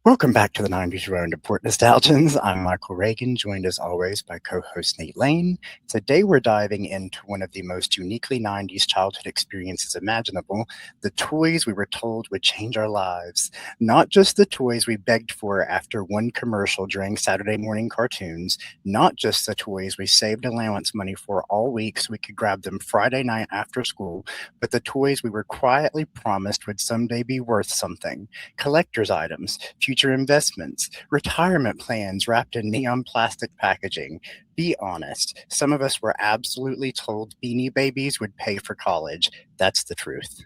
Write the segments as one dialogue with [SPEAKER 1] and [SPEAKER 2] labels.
[SPEAKER 1] Welcome back to the 90s Round Report Nostalgians. I'm Michael Reagan, joined as always by co-host Nate Lane. Today we're diving into one of the most uniquely 90s childhood experiences imaginable, the toys we were told would change our lives. Not just the toys we begged for after one commercial during Saturday morning cartoons, not just the toys we saved allowance money for all week so we could grab them Friday night after school, but the toys we were quietly promised would someday be worth something. Collector's items, future investments, retirement plans wrapped in neon plastic packaging. Be honest, some of us were absolutely told Beanie Babies would pay for college. That's the truth.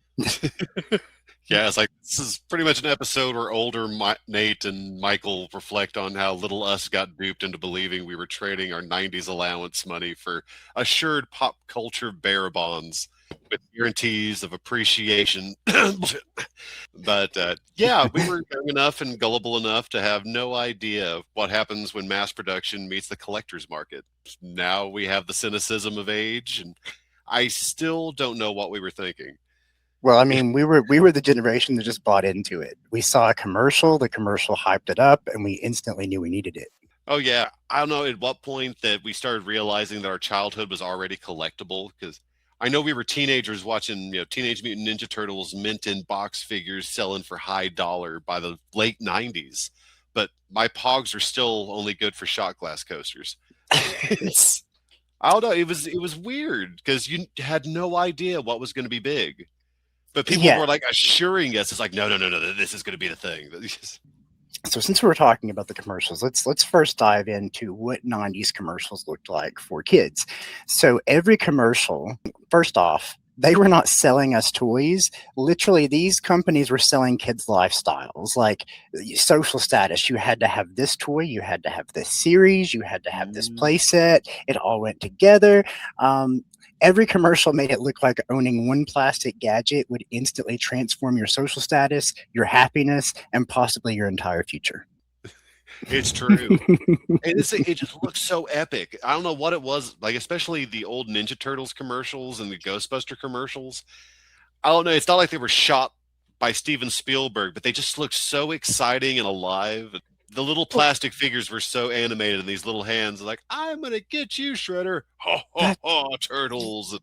[SPEAKER 2] Yeah, it's like this is pretty much an episode where older Nate and Michael reflect on how little us got duped into believing we were trading our 90s allowance money for assured pop culture bearer bonds with guarantees of appreciation. But yeah, we were young enough and gullible enough to have no idea of what happens when mass production meets the collector's market. Now we have the cynicism of age, and I still don't know what we were thinking.
[SPEAKER 1] Well, I mean, we were the generation that just bought into it. We saw a commercial, the commercial hyped it up, and we instantly knew we needed it.
[SPEAKER 2] Oh yeah, I don't know at what point that we started realizing that our childhood was already collectible, because I know we were teenagers watching, Teenage Mutant Ninja Turtles mint in box figures selling for high dollar by the late 90s, but my Pogs are still only good for shot glass coasters. It's, I don't know, it was weird because you had no idea what was going to be big. But people
[SPEAKER 1] Yeah.
[SPEAKER 2] were like assuring us, it's like, no, this is going to be the thing.
[SPEAKER 1] So since we're talking about the commercials, let's first dive into what 90s commercials looked like for kids. So every commercial, first off, they were not selling us toys. Literally, these companies were selling kids' lifestyles, like social status. You had to have this toy, you had to have this series, you had to have this play set. It all went together. Every commercial made it look like owning one plastic gadget would instantly transform your social status, your happiness, and possibly your entire future.
[SPEAKER 2] It's true. It just looks so epic. I don't know what it was, like, especially the old Ninja Turtles commercials and the Ghostbuster commercials. I don't know. It's not like they were shot by Steven Spielberg, but they just looked so exciting and alive. The little plastic figures were so animated, and these little hands like, I'm going to get you, Shredder. Ha, ha,
[SPEAKER 1] That,
[SPEAKER 2] ha, turtles.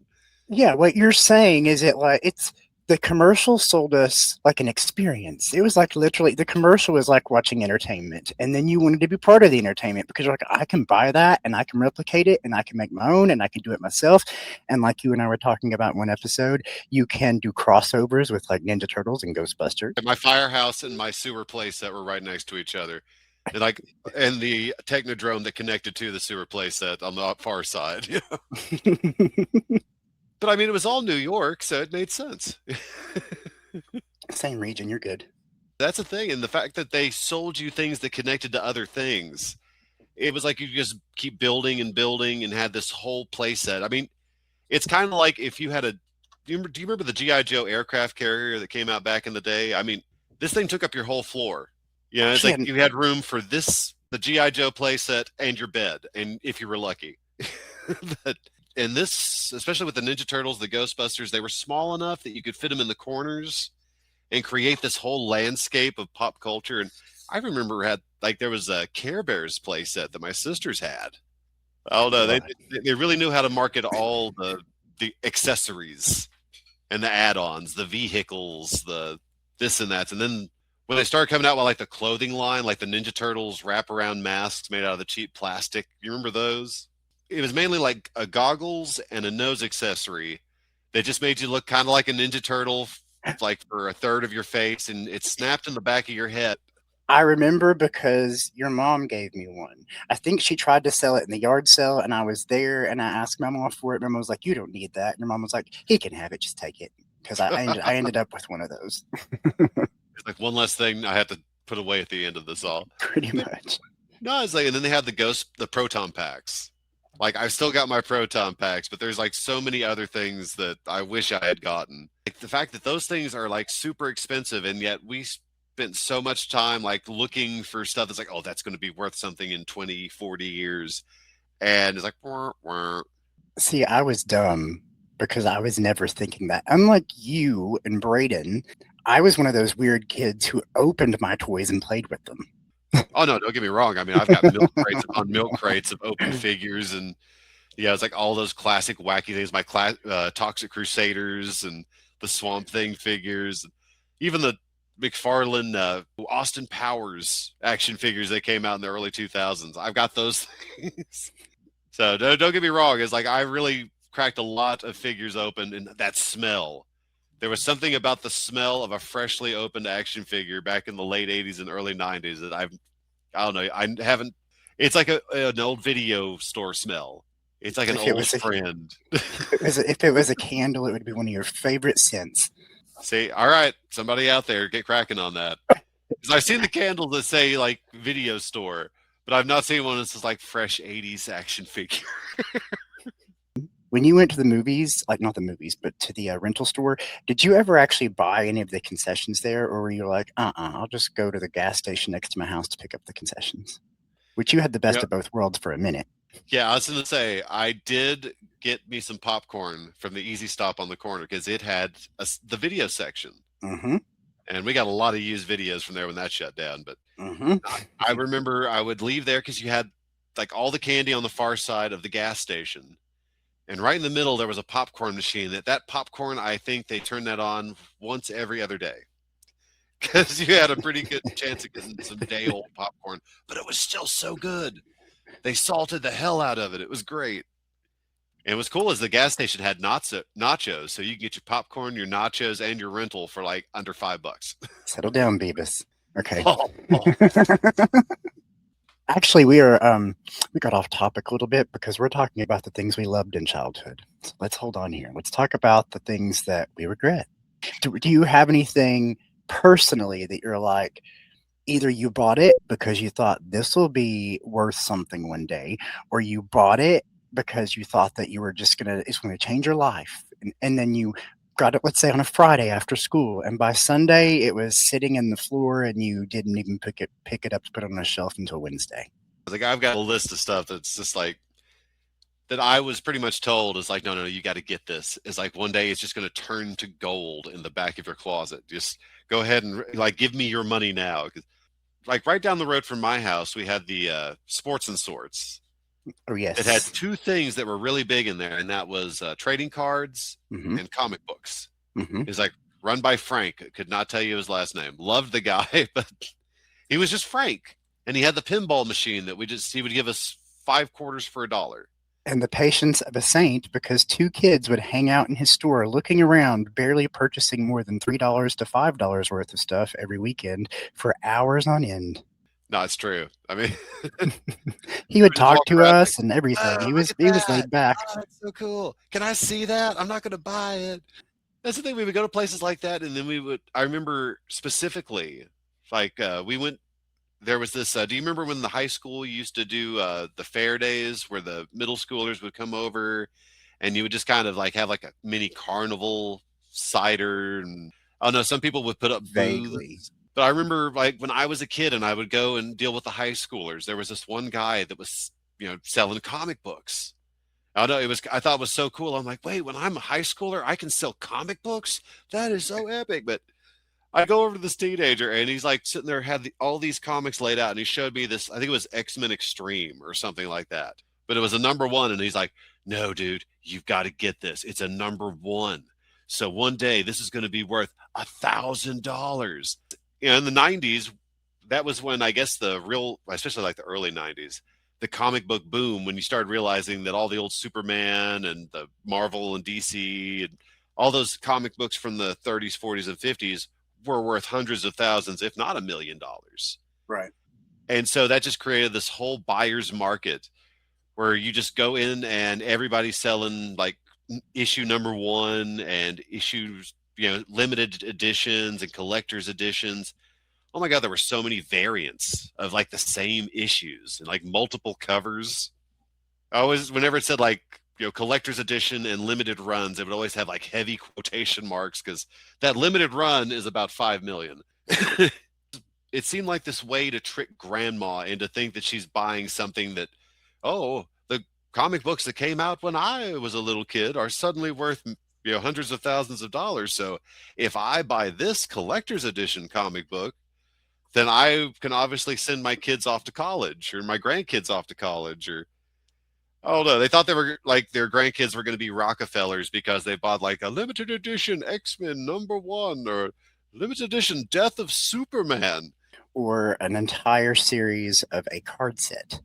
[SPEAKER 1] yeah, what you're saying is it's the commercial sold us like an experience. It was like literally the commercial was like watching entertainment, and then you wanted to be part of the entertainment because you're like, I can buy that and I can replicate it and I can make my own and I can do it myself. And like you and I were talking about in one episode, you can do crossovers with like Ninja Turtles and Ghostbusters.
[SPEAKER 2] My firehouse and my sewer place that were right next to each other. And like, and the Technodrome that connected to the sewer playset on the far side. But I mean, it was all New York, so it made sense.
[SPEAKER 1] Same region, you're good.
[SPEAKER 2] That's the thing. And the fact that they sold you things that connected to other things, it was like you just keep building and building and had this whole playset. I mean, it's kind of like if you had do you remember the G.I. Joe aircraft carrier that came out back in the day? I mean, this thing took up your whole floor. It's like you had room for the G.I. Joe playset and your bed, and if you were lucky. But and this, especially with the Ninja Turtles, the Ghostbusters, they were small enough that you could fit them in the corners and create this whole landscape of pop culture. And I remember there was a Care Bears playset that my sisters had. I don't know. They really knew how to market all the accessories and the add-ons, the vehicles, the this and that. And then when they started coming out with like the clothing line, like the Ninja Turtles wraparound masks made out of the cheap plastic. You remember those? It was mainly like a goggles and a nose accessory that just made you look kind of like a Ninja Turtle, like for a third of your face, and it snapped in the back of your head.
[SPEAKER 1] I remember because your mom gave me one. I think she tried to sell it in the yard sale, and I was there, and I asked my mom for it. My mom was like, "You don't need that." And your mom was like, "He can have it. Just take it." Because I ended up with one of those.
[SPEAKER 2] It's like one less thing I had to put away at the end of this all.
[SPEAKER 1] Pretty much.
[SPEAKER 2] No, it's like, and then they had the proton packs. Like, I've still got my proton packs, but there's like so many other things that I wish I had gotten. Like the fact that those things are like super expensive, and yet we spent so much time like looking for stuff that's like, oh, that's going to be worth something in 20, 40 years. And it's like, wah, wah.
[SPEAKER 1] See, I was dumb because I was never thinking that. Unlike you and Braden, I was one of those weird kids who opened my toys and played with them.
[SPEAKER 2] Oh no, don't get me wrong. I mean, I've got milk crates upon milk crates of open figures, and yeah, it's like all those classic wacky things. My Toxic Crusaders and the Swamp Thing figures, even the McFarlane Austin Powers action figures that came out in the early 2000s. I've got those things. So don't get me wrong. It's like I really cracked a lot of figures open, and that smell. There was something about the smell of a freshly opened action figure back in the late 80s and early 90s that I don't know. I haven't. It's like an old video store smell. It's like an old friend.
[SPEAKER 1] If it was a candle, it would be one of your favorite scents.
[SPEAKER 2] See, all right, somebody out there, get cracking on that. Because I've seen the candles that say like video store, but I've not seen one that says like fresh 80s action figure.
[SPEAKER 1] When you went to the movies, like not the movies, but to the rental store, did you ever actually buy any of the concessions there? Or were you like, I'll just go to the gas station next to my house to pick up the concessions? Which you had the best of both worlds for a minute.
[SPEAKER 2] Yeah, I was going to say, I did get me some popcorn from the Easy Stop on the corner because it had the video section.
[SPEAKER 1] Mm-hmm.
[SPEAKER 2] And we got a lot of used videos from there when that shut down. But
[SPEAKER 1] mm-hmm.
[SPEAKER 2] I remember I would leave there because you had like all the candy on the far side of the gas station. And right in the middle, there was a popcorn machine. That popcorn, I think they turned that on once every other day because you had a pretty good chance of getting some day-old popcorn. But it was still so good. They salted the hell out of it. It was great. And what's cool is the gas station had nachos, so you can get your popcorn, your nachos, and your rental for like under $5.
[SPEAKER 1] Settle down, Beavis. Okay.
[SPEAKER 2] Oh.
[SPEAKER 1] Actually, we got off topic a little bit because we're talking about the things we loved in childhood. So let's hold on here. Let's talk about the things that we regret. Do you have anything personally that you're like, either you bought it because you thought this will be worth something one day, or you bought it because you thought that you were it's going to change your life. And then you got it, let's say on a Friday after school. And by Sunday it was sitting in the floor and you didn't even pick it up to put it on a shelf until Wednesday.
[SPEAKER 2] Like I've got a list of stuff that's just like, that I was pretty much told is like, no, you got to get this. It's like one day it's just going to turn to gold in the back of your closet. Just go ahead and like, give me your money now. Like right down the road from my house, we had the Sports and Sorts.
[SPEAKER 1] Oh, yes.
[SPEAKER 2] It had two things that were really big in there, and that was trading cards and comic books. It was like run by Frank. Could not tell you his last name. Loved the guy, but he was just Frank. And he had the pinball machine that he would give us 5 quarters for $1.
[SPEAKER 1] And the patience of a saint, because 2 kids would hang out in his store looking around, barely purchasing more than $3 to $5 worth of stuff every weekend for hours on end.
[SPEAKER 2] No, it's true. I mean,
[SPEAKER 1] he would talk to us and everything. He was laid back.
[SPEAKER 2] Oh, that's so cool. Can I see that? I'm not going to buy it. That's the thing. We would go to places like that, and then I remember specifically, like we went. There was this. Do you remember when the high school used to do the fair days where the middle schoolers would come over, and you would just kind of like have like a mini carnival, cider, and oh no, some people would put up
[SPEAKER 1] vaguely.
[SPEAKER 2] But I remember like when I was a kid and I would go and deal with the high schoolers, there was this one guy that was, selling comic books. I thought it was so cool. I'm like, wait, when I'm a high schooler, I can sell comic books? That is so epic. But I go over to this teenager and he's like sitting there, had all these comics laid out. And he showed me this, I think it was X-Men Extreme or something like that. But it was a number 1. And he's like, no, dude, you've got to get this. It's a number 1. So one day this is going to be worth $1,000. In the 90s, that was when I guess especially like the early 90s, the comic book boom, when you started realizing that all the old Superman and the Marvel and DC and all those comic books from the 30s, 40s, and 50s were worth hundreds of thousands, if not $1 million.
[SPEAKER 1] Right.
[SPEAKER 2] And so that just created this whole buyer's market where you just go in and everybody's selling like issue number 1 and issues, limited editions and collector's editions. Oh my God, there were so many variants of like the same issues and like multiple covers. Whenever it said like, collector's edition and limited runs, it would always have like heavy quotation marks because that limited run is about 5 million. It seemed like this way to trick grandma into think that she's buying something that, the comic books that came out when I was a little kid are suddenly worth hundreds of thousands of dollars. So if I buy this collector's edition comic book, then I can obviously send my kids off to college or my grandkids off to college or oh no, they thought they were like their grandkids were going to be Rockefellers because they bought like a limited edition X-Men #1 or limited edition Death of Superman.
[SPEAKER 1] Or an entire series of a card set.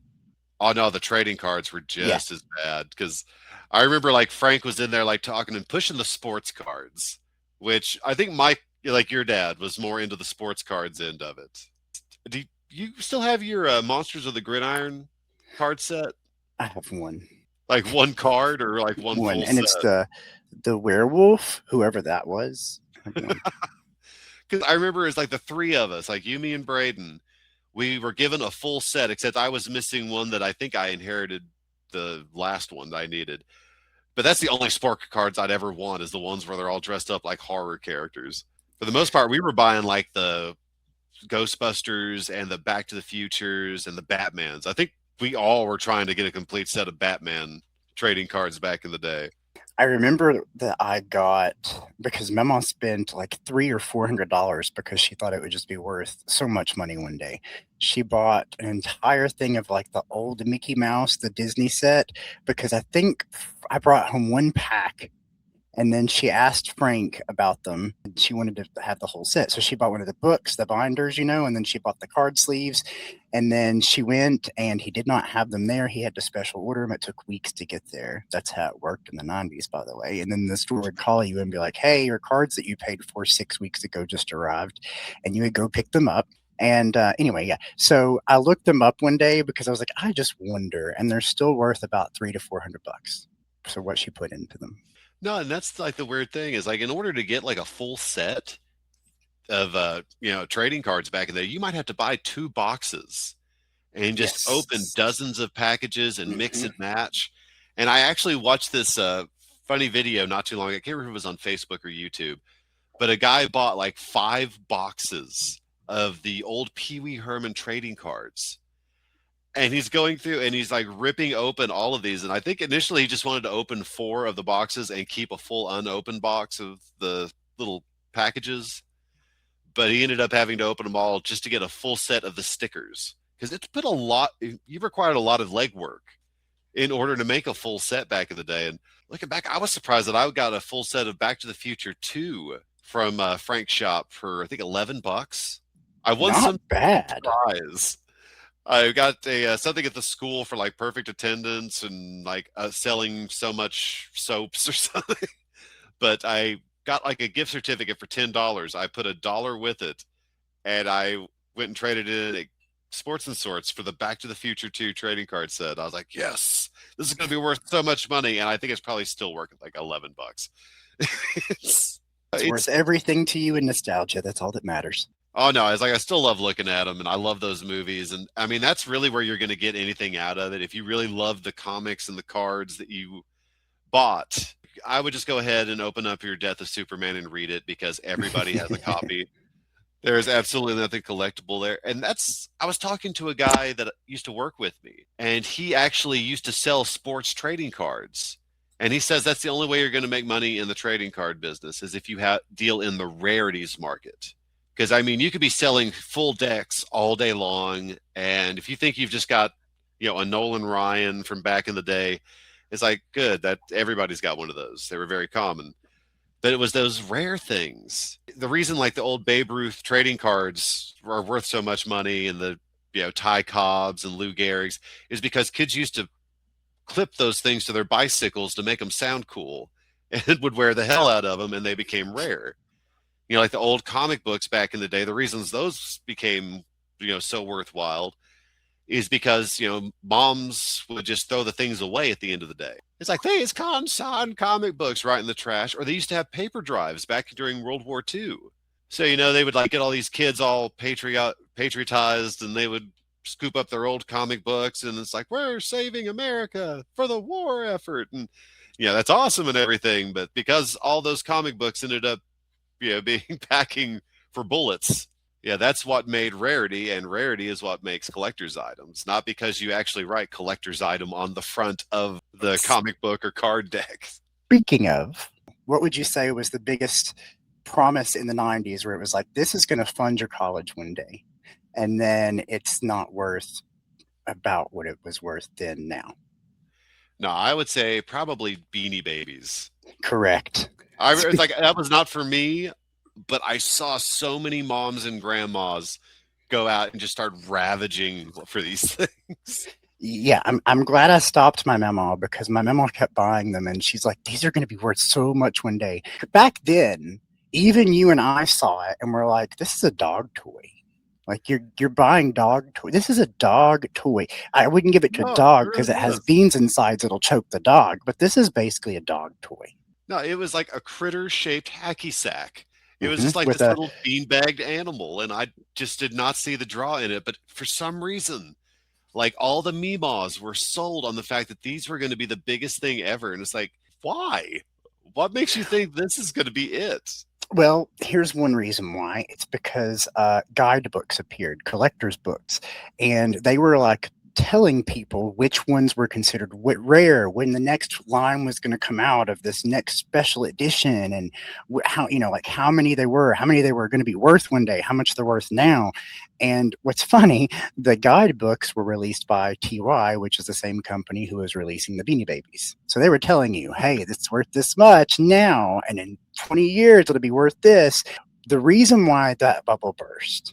[SPEAKER 2] Oh no, the trading cards were
[SPEAKER 1] Yeah.
[SPEAKER 2] just as bad because I remember like Frank was in there like talking and pushing the sports cards, which I think Mike, like your dad, was more into the sports cards end of it. Do you still have your Monsters of the Gridiron card set?
[SPEAKER 1] I have one.
[SPEAKER 2] Like one card or like one full
[SPEAKER 1] and
[SPEAKER 2] set?
[SPEAKER 1] it's the werewolf, whoever that was.
[SPEAKER 2] Because I remember it's like the three of us, like you, me, and Braden. We were given a full set, except I was missing one that I think I inherited the last one that I needed. But that's the only sport cards I'd ever want is the ones where they're all dressed up like horror characters. For the most part, we were buying like the Ghostbusters and the Back to the Futures and the Batmans. I think we all were trying to get a complete set of Batman trading cards back in the day.
[SPEAKER 1] I remember that I got, because my mom spent like $300 or $400 because she thought it would just be worth so much money one day. She bought an entire thing of like the old Mickey Mouse, the Disney set, because I think I brought home one pack. And then she asked Frank about them. She wanted to have the whole set. So she bought one of the books, the binders, and then she bought the card sleeves. And then she went and he did not have them there. He had to special order them. It took weeks to get there. That's how it worked in the 90s, by the way. And then the store would call you and be like, hey, your cards that you paid for 6 weeks ago just arrived. And you would go pick them up. And anyway, yeah. So I looked them up one day because I was like, I just wonder. And they're still worth about $300 to $400. So what she put into them.
[SPEAKER 2] No, and that's like the weird thing is like in order to get like a full set of trading cards back in there, you might have to buy 2 boxes and just open dozens of packages and mix and match. And I actually watched this funny video not too long ago. I can't remember if it was on Facebook or YouTube, but a guy bought like 5 boxes of the old Pee Wee Herman trading cards. And he's going through and he's like ripping open all of these. And I think initially he just wanted to open 4 of the boxes and keep a full unopened box of the little packages. But he ended up having to open them all just to get a full set of the stickers. Because it's been you required a lot of legwork in order to make a full set back in the day. And looking back, I was surprised that I got a full set of Back to the Future 2 from Frank's shop for, I think, $11. I won some prize. I got something at the school for like perfect attendance and like selling so much soaps or something. But I got like a gift certificate for $10. I put $1 with it, and I went and traded it at Sports and Sorts for the Back to the Future 2 trading card set. I was like, yes, this is going to be worth so much money, and I think it's probably still worth like $11.
[SPEAKER 1] it's worth everything to you in nostalgia. That's all that matters.
[SPEAKER 2] Oh no, it's like I still love looking at them and I love those movies. And I mean, that's really where you're going to get anything out of it. If you really love the comics and the cards that you bought, I would just go ahead and open up your Death of Superman and read it because everybody has a copy. There's absolutely nothing collectible there. And I was talking to a guy that used to work with me, and he actually used to sell sports trading cards. And he says that's the only way you're going to make money in the trading card business is if you deal in the rarities market. Because, I mean, you could be selling full decks all day long. And if you think you've just got, a Nolan Ryan from back in the day, it's like, good, that everybody's got one of those. They were very common. But it was those rare things. The reason like the old Babe Ruth trading cards are worth so much money and the, Ty Cobbs and Lou Gehrig's is because kids used to clip those things to their bicycles to make them sound cool and would wear the hell out of them, and they became rare. Like the old comic books back in the day, the reasons those became, so worthwhile is because, moms would just throw the things away at the end of the day. It's like, these signed comic books right in the trash. Or they used to have paper drives back during World War II. So, they would like get all these kids all patriotized and they would scoop up their old comic books. And it's like, we're saving America for the war effort. And, that's awesome and everything. But because all those comic books ended up, being packing for bullets. Yeah, that's what made rarity, and rarity is what makes collector's items, not because you actually write collector's item on the front of the comic book or card deck.
[SPEAKER 1] Speaking of, what would you say was the biggest promise in the 90s where it was like, this is going to fund your college one day? And then it's not worth about what it was worth then now.
[SPEAKER 2] No, I would say probably Beanie Babies.
[SPEAKER 1] Correct.
[SPEAKER 2] It's like that was not for me, but I saw so many moms and grandmas go out and just start ravaging for these things.
[SPEAKER 1] Yeah, I'm glad I stopped my memo because my memo kept buying them, and she's like, "These are going to be worth so much one day." Back then, even you and I saw it, and we're like, "This is a dog toy. Like you're buying dog toy. This is a dog toy. I wouldn't give it to a
[SPEAKER 2] No, it
[SPEAKER 1] dog because
[SPEAKER 2] really
[SPEAKER 1] it has
[SPEAKER 2] is.
[SPEAKER 1] beans inside that'll choke the dog. But this is basically a dog toy."
[SPEAKER 2] No, it was like a critter-shaped hacky sack. It was just like
[SPEAKER 1] With
[SPEAKER 2] this
[SPEAKER 1] a
[SPEAKER 2] little bean-bagged animal, and I just did not see the draw in it. But for some reason, like all the Meemaws were sold on the fact that these were going to be the biggest thing ever, and it's like, why? What makes you think this is going to be it?
[SPEAKER 1] Well, here's one reason why. It's because guidebooks appeared, collector's books, and they were like telling people which ones were considered rare, when the next line was going to come out of this next special edition, and how, like how many they were, going to be worth one day, how much they're worth now. And what's funny, the guidebooks were released by TY, which is the same company who was releasing the Beanie Babies. So they were telling you, hey, this is worth this much now, and in 20 years it'll be worth this. The reason why that bubble burst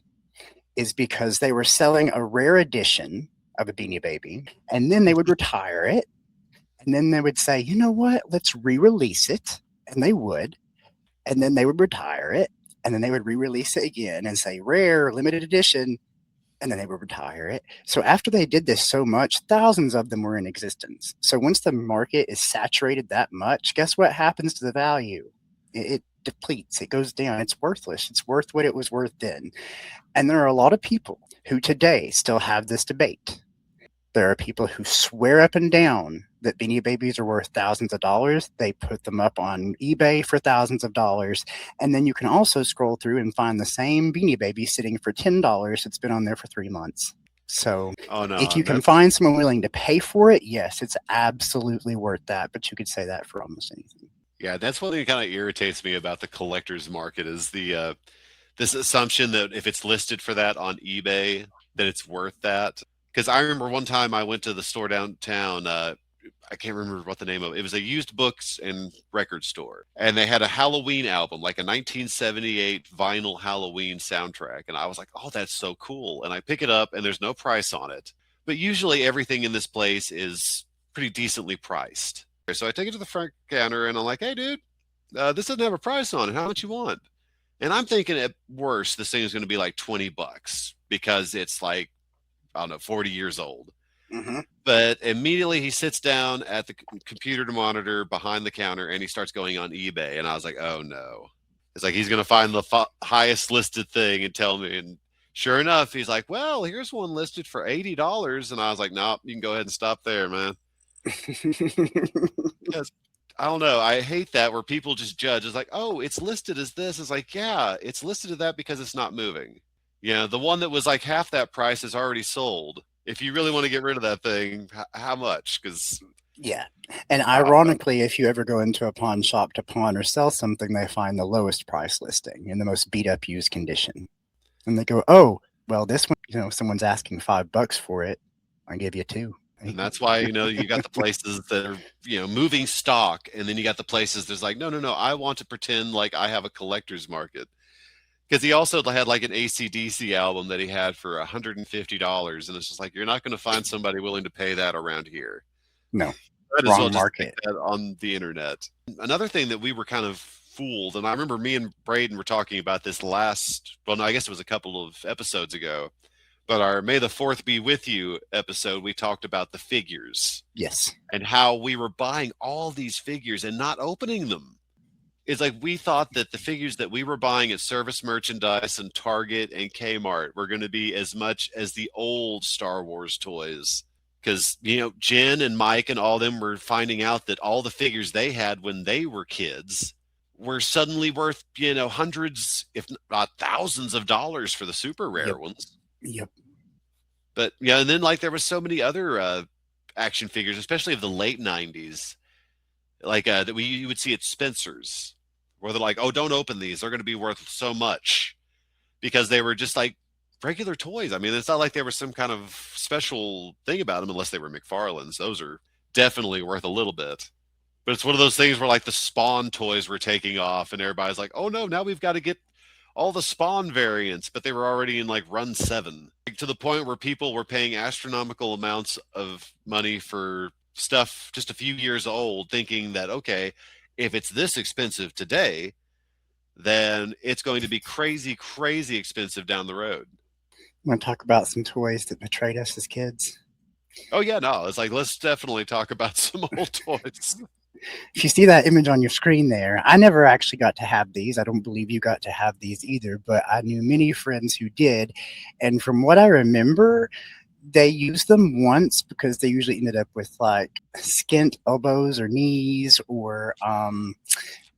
[SPEAKER 1] is because they were selling a rare edition of a Beanie Baby, and then they would retire it, and then they would say, you know what, let's re-release it, and they would, and then they would retire it, and then they would re-release it again and say rare, limited edition, and then they would retire it. So after they did this so much, thousands of them were in existence. So once the market is saturated that much, guess what happens to the value? It depletes, it goes down, it's worthless, it's worth what it was worth then. And there are a lot of people who today still have this debate. There are people who swear up and down that Beanie Babies are worth thousands of dollars. They put them up on eBay for thousands of dollars. And then you can also scroll through and find the same Beanie Baby sitting for $10 that's been on there for 3 months. So
[SPEAKER 2] Oh no,
[SPEAKER 1] if you can
[SPEAKER 2] that's
[SPEAKER 1] find someone willing to pay for it, yes, it's absolutely worth that. But you could say that for almost anything.
[SPEAKER 2] yeah, that's one thing that kind of irritates me about the collector's market is the this assumption that if it's listed for that on eBay, that it's worth that. Because I remember one time I went to the store downtown. I can't remember what the name of it. It was a used books and record store, and they had a Halloween album, like a 1978 vinyl Halloween soundtrack. And I was like, "Oh, that's so cool!" And I pick it up, and there's no price on it. But usually, everything in this place is pretty decently priced. So I take it to the front counter, and I'm like, "Hey, dude, this doesn't have a price on it. How much you want?" And I'm thinking at worst, this thing is going to be like $20 because it's like, I don't know, 40 years old.
[SPEAKER 1] Mm-hmm.
[SPEAKER 2] But immediately he sits down at the computer to monitor behind the counter and he starts going on eBay. And I was like, oh no. It's like he's going to find the highest listed thing and tell me. And sure enough, he's like, well, here's one listed for $80. And I was like, no, you can go ahead and stop there, man. Because I don't know. I hate that where people just judge. It's like, oh, it's listed as this. It's like, yeah, it's listed as that because it's not moving. The one that was like half that price is already sold. If you really want to get rid of that thing, how much? Because
[SPEAKER 1] Yeah. And ironically, if you ever go into a pawn shop to pawn or sell something, they find the lowest price listing in the most beat up used condition. And they go, oh, well, this one, someone's asking $5 for it. I give you two.
[SPEAKER 2] and that's why you got the places that are moving stock, and then you got the places there's like, no, no, no, I want to pretend like I have a collector's market. Because he also had like an AC/DC album that he had for $150, and it's just like, you're not going to find somebody willing to pay that around here.
[SPEAKER 1] No,
[SPEAKER 2] Might as well
[SPEAKER 1] wrong
[SPEAKER 2] just
[SPEAKER 1] market.
[SPEAKER 2] take that on the internet. Another thing that we were kind of fooled, and I remember me and Braden were talking about this well, no, I guess it was a couple of episodes ago, but our May the 4th Be With You episode, we talked about the figures.
[SPEAKER 1] Yes.
[SPEAKER 2] And how we were buying all these figures and not opening them. It's like we thought that the figures that we were buying at Service Merchandise and Target and Kmart were going to be as much as the old Star Wars toys. Because, Jen and Mike and all them were finding out that all the figures they had when they were kids were suddenly worth, hundreds, if not thousands of dollars for the super rare ones.
[SPEAKER 1] Yep.
[SPEAKER 2] But, and then like there was so many other action figures, especially of the late 90s. like that you would see at Spencer's, where they're like, "Oh, don't open these; they're going to be worth so much," because they were just like regular toys. I mean, it's not like there was some kind of special thing about them, unless they were McFarlane's. Those are definitely worth a little bit. But it's one of those things where like the Spawn toys were taking off, and everybody's like, "Oh no, now we've got to get all the Spawn variants," but they were already in like run 7, like, to the point where people were paying astronomical amounts of money for stuff just a few years old, thinking that, okay, if it's this expensive today, then it's going to be crazy, crazy expensive down the road.
[SPEAKER 1] Want to talk about some toys that betrayed us as kids?
[SPEAKER 2] Oh yeah, no, it's like, let's definitely talk about some old toys.
[SPEAKER 1] If you see that image on your screen there, I never actually got to have these. I don't believe you got to have these either, but I knew many friends who did. And from what I remember, they used them once because they usually ended up with like skint elbows or knees, or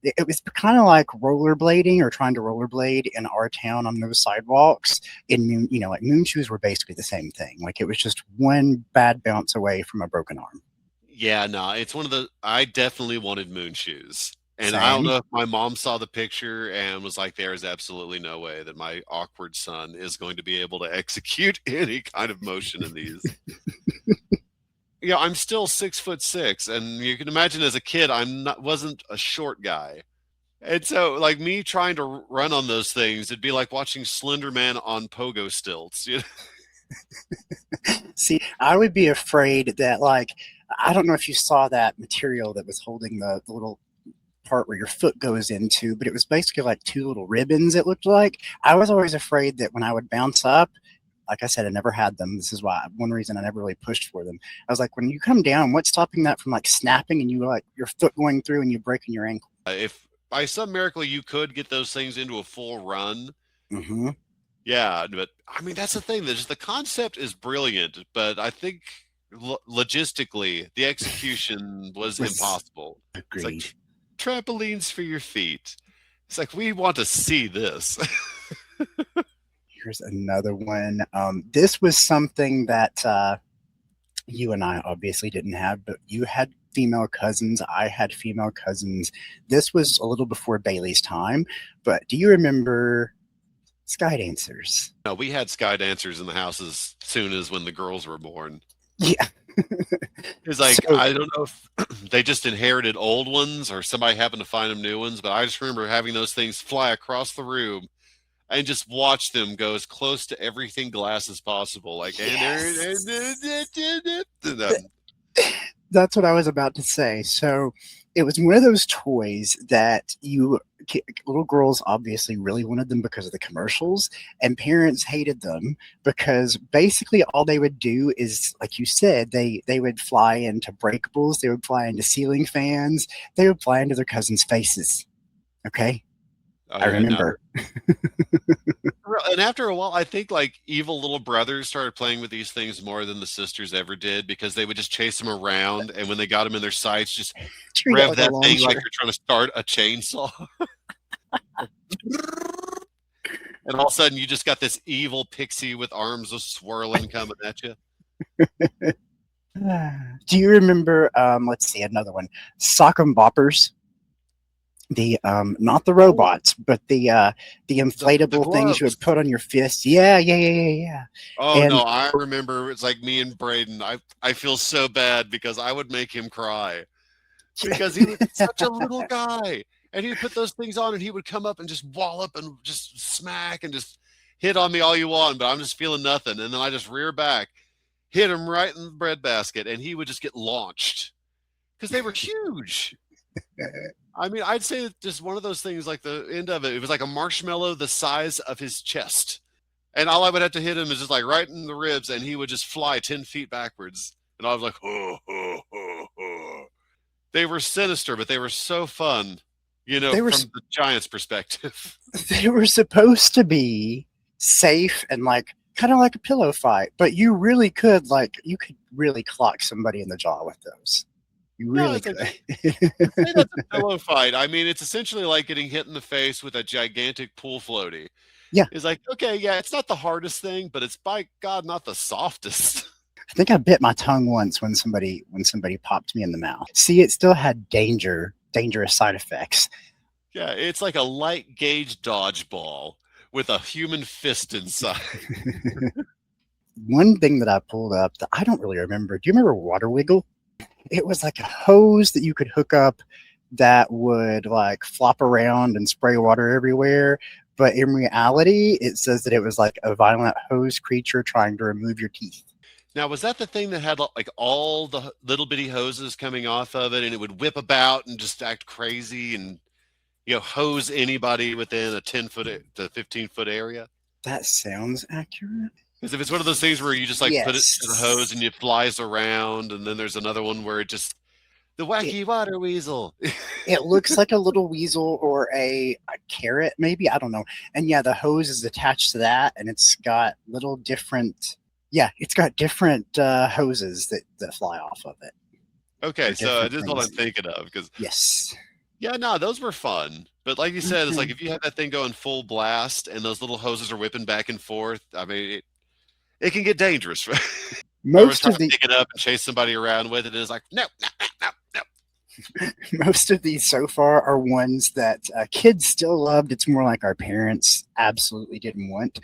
[SPEAKER 1] it was kind of like rollerblading or trying to rollerblade in our town on those sidewalks. Like moon shoes were basically the same thing. Like it was just one bad bounce away from a broken arm.
[SPEAKER 2] Yeah, no, it's one of the. I definitely wanted moon shoes, and I don't
[SPEAKER 1] Same.
[SPEAKER 2] know if my mom saw the picture and was like, "There is absolutely no way that my awkward son is going to be able to execute any kind of motion in these." Yeah, I'm still 6'6", and you can imagine as a kid, wasn't a short guy, and so like me trying to run on those things, it'd be like watching Slender Man on pogo stilts. You know?
[SPEAKER 1] See, I would be afraid that, like, I don't know if you saw that material that was holding the little part where your foot goes into, but it was basically like two little ribbons, it looked like. I was always afraid that when I would bounce up, like I said, I never had them. This is why one reason I never really pushed for them. I was like, when you come down, what's stopping that from like snapping and you like your foot going through and you breaking your ankle?
[SPEAKER 2] If by some miracle you could get those things into a full run,
[SPEAKER 1] Mm-hmm.
[SPEAKER 2] yeah, but I mean that's the thing. There's the concept is brilliant, but I think logistically the execution was
[SPEAKER 1] Was
[SPEAKER 2] impossible. It's like
[SPEAKER 1] agreed.
[SPEAKER 2] trampolines for your feet. It's like we want to see this.
[SPEAKER 1] Here's another one. This was something that you and I obviously didn't have, but you had female cousins. I had female cousins. This was a little before Bailey's time, but do you remember sky dancers?
[SPEAKER 2] No, we had sky dancers in the house as soon as when the girls were born.
[SPEAKER 1] Yeah.
[SPEAKER 2] It's like
[SPEAKER 1] So
[SPEAKER 2] I don't know if they just inherited old ones or somebody happened to find them new ones, but I just remember having those things fly across the room and just watch them go as close to everything glass as possible. Like,
[SPEAKER 1] yes,
[SPEAKER 2] and
[SPEAKER 1] that's what I was about to say. So it was one of those toys that little girls obviously really wanted them because of the commercials, and parents hated them because basically all they would do is, like you said, they would fly into breakables, they would fly into ceiling fans, they would fly into their cousins' faces. Okay,
[SPEAKER 2] oh
[SPEAKER 1] I
[SPEAKER 2] yeah, no.
[SPEAKER 1] remember.
[SPEAKER 2] And after a while, I think like evil little brothers started playing with these things more than the sisters ever did because they would just chase them around, and when they got them in their sights, just
[SPEAKER 1] Treat it
[SPEAKER 2] rev
[SPEAKER 1] like a
[SPEAKER 2] that thing like
[SPEAKER 1] launcher.
[SPEAKER 2] you're trying to start a chainsaw. And all of a sudden, you just got this evil pixie with arms of swirling coming at you.
[SPEAKER 1] Do you remember? Let's see, another one. Sock 'em boppers. The not the
[SPEAKER 2] Oh,
[SPEAKER 1] robots, but the
[SPEAKER 2] the
[SPEAKER 1] inflatable things you
[SPEAKER 2] gloves.
[SPEAKER 1] would put on your fists. Yeah, yeah, yeah, yeah, yeah.
[SPEAKER 2] Oh no,
[SPEAKER 1] And
[SPEAKER 2] I remember it's like me and Braden. I feel so bad because I would make him cry because he was such a little guy, and he'd put those things on and he would come up and just wallop and just smack and just hit on me all you want, but I'm just feeling nothing, and then I just rear back, hit him right in the breadbasket, and he would just get launched because they were huge. I mean, I'd say that just one of those things, like the end of it, it was like a marshmallow the size of his chest. And all I would have to hit him is just like right in the ribs, and he would just fly 10 feet backwards. And I was like, oh, oh, oh, oh. They were sinister, but they were so fun,
[SPEAKER 1] they were
[SPEAKER 2] from the Giants' perspective.
[SPEAKER 1] they were supposed to be safe and like kind of like a pillow fight, but you could really clock somebody in the jaw with those. You
[SPEAKER 2] No,
[SPEAKER 1] really
[SPEAKER 2] it's
[SPEAKER 1] could.
[SPEAKER 2] like, say that's a pillow fight. I mean, it's essentially like getting hit in the face with a gigantic pool floaty.
[SPEAKER 1] Yeah.
[SPEAKER 2] It's like, okay, yeah, it's not the hardest thing, but it's by God not the softest.
[SPEAKER 1] I think I bit my tongue once when somebody popped me in the mouth. See, it still had dangerous side effects.
[SPEAKER 2] Yeah, it's like a light gauge dodgeball with a human fist inside.
[SPEAKER 1] One thing that I pulled up that I don't really remember. Do you remember Water Wiggle? It was like a hose that you could hook up that would like flop around and spray water everywhere. But in reality, it says that it was like a violent hose creature trying to remove your teeth.
[SPEAKER 2] Now, was that the thing that had like all the little bitty hoses coming off of it, and it would whip about and just act crazy and hose anybody within a 10 foot to 15 foot area?
[SPEAKER 1] That sounds accurate.
[SPEAKER 2] Because if it's one of those things where you just like put it to the hose
[SPEAKER 1] Yes.
[SPEAKER 2] and it flies around, and then there's another one where it just the
[SPEAKER 1] It,
[SPEAKER 2] wacky water weasel.
[SPEAKER 1] it looks like a little weasel or a carrot, maybe. I don't know. And yeah, the hose is attached to that, and it's got little different. Yeah, it's got different hoses that fly off of it
[SPEAKER 2] Okay,
[SPEAKER 1] for
[SPEAKER 2] so
[SPEAKER 1] different
[SPEAKER 2] this is what I'm
[SPEAKER 1] things.
[SPEAKER 2] thinking of. Because
[SPEAKER 1] Yes.
[SPEAKER 2] yeah, no, those were fun. But like you said, it's like
[SPEAKER 1] Mhm.
[SPEAKER 2] if you have that thing going full blast and those little hoses are whipping back and forth, I mean, it can get dangerous. I was
[SPEAKER 1] Most
[SPEAKER 2] trying
[SPEAKER 1] of
[SPEAKER 2] to
[SPEAKER 1] the
[SPEAKER 2] pick it up and chase somebody around with it, and it's like, no, no, no, no, no.
[SPEAKER 1] most of these so far are ones that kids still loved. It's more like our parents absolutely didn't want